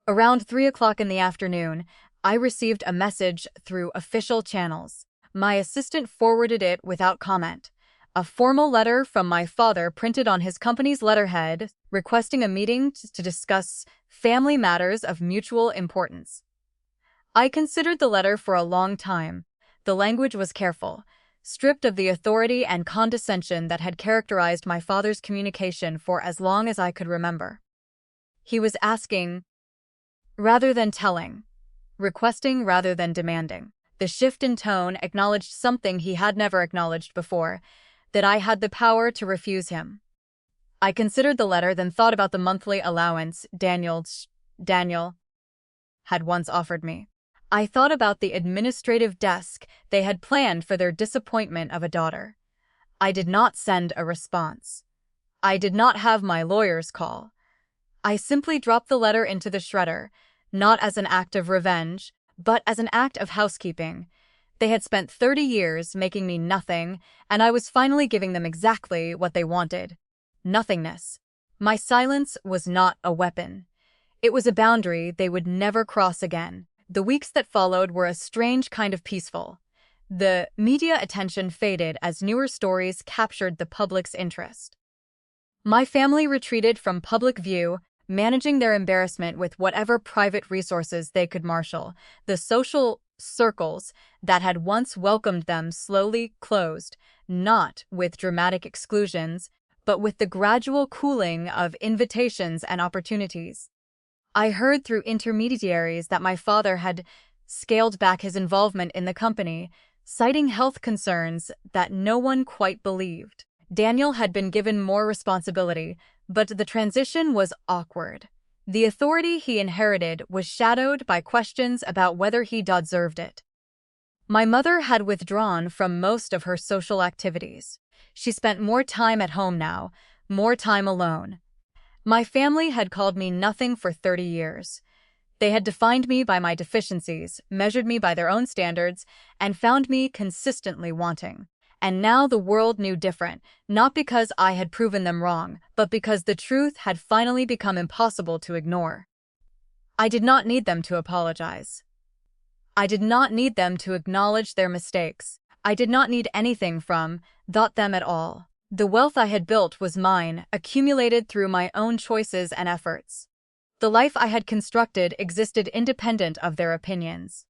A: Around 3 o'clock in the afternoon, I received a message through official channels. My assistant forwarded it without comment. A formal letter from my father printed on his company's letterhead requesting a meeting to discuss family matters of mutual importance. I considered the letter for a long time. The language was careful, stripped of the authority and condescension that had characterized my father's communication for as long as I could remember. He was asking rather than telling, requesting rather than demanding. The shift in tone acknowledged something he had never acknowledged before, that I had the power to refuse him. I considered the letter, then thought about the monthly allowance Daniel had once offered me. I thought about the administrative desk they had planned for their disappointment of a daughter. I did not send a response. I did not have my lawyers call. I simply dropped the letter into the shredder, not as an act of revenge, but as an act of housekeeping. They had spent 30 years making me nothing, and I was finally giving them exactly what they wanted. Nothingness. My silence was not a weapon. It was a boundary they would never cross again. The weeks that followed were a strange kind of peaceful. The media attention faded as newer stories captured the public's interest. My family retreated from public view, managing their embarrassment with whatever private resources they could marshal. The social circles that had once welcomed them slowly closed, not with dramatic exclusions, but with the gradual cooling of invitations and opportunities. I heard through intermediaries that my father had scaled back his involvement in the company, citing health concerns that no one quite believed. Daniel had been given more responsibility, but the transition was awkward. The authority he inherited was shadowed by questions about whether he deserved it. My mother had withdrawn from most of her social activities. She spent more time at home now, more time alone. My family had called me nothing for 30 years. They had defined me by my deficiencies, measured me by their own standards, and found me consistently wanting. And now the world knew different, not because I had proven them wrong, but because the truth had finally become impossible to ignore. I did not need them to apologize. I did not need them to acknowledge their mistakes. I did not need anything from them at all. The wealth I had built was mine, accumulated through my own choices and efforts. The life I had constructed existed independent of their opinions.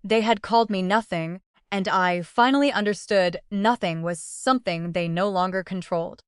A: They had called me nothing, and I finally understood nothing was something they no longer controlled.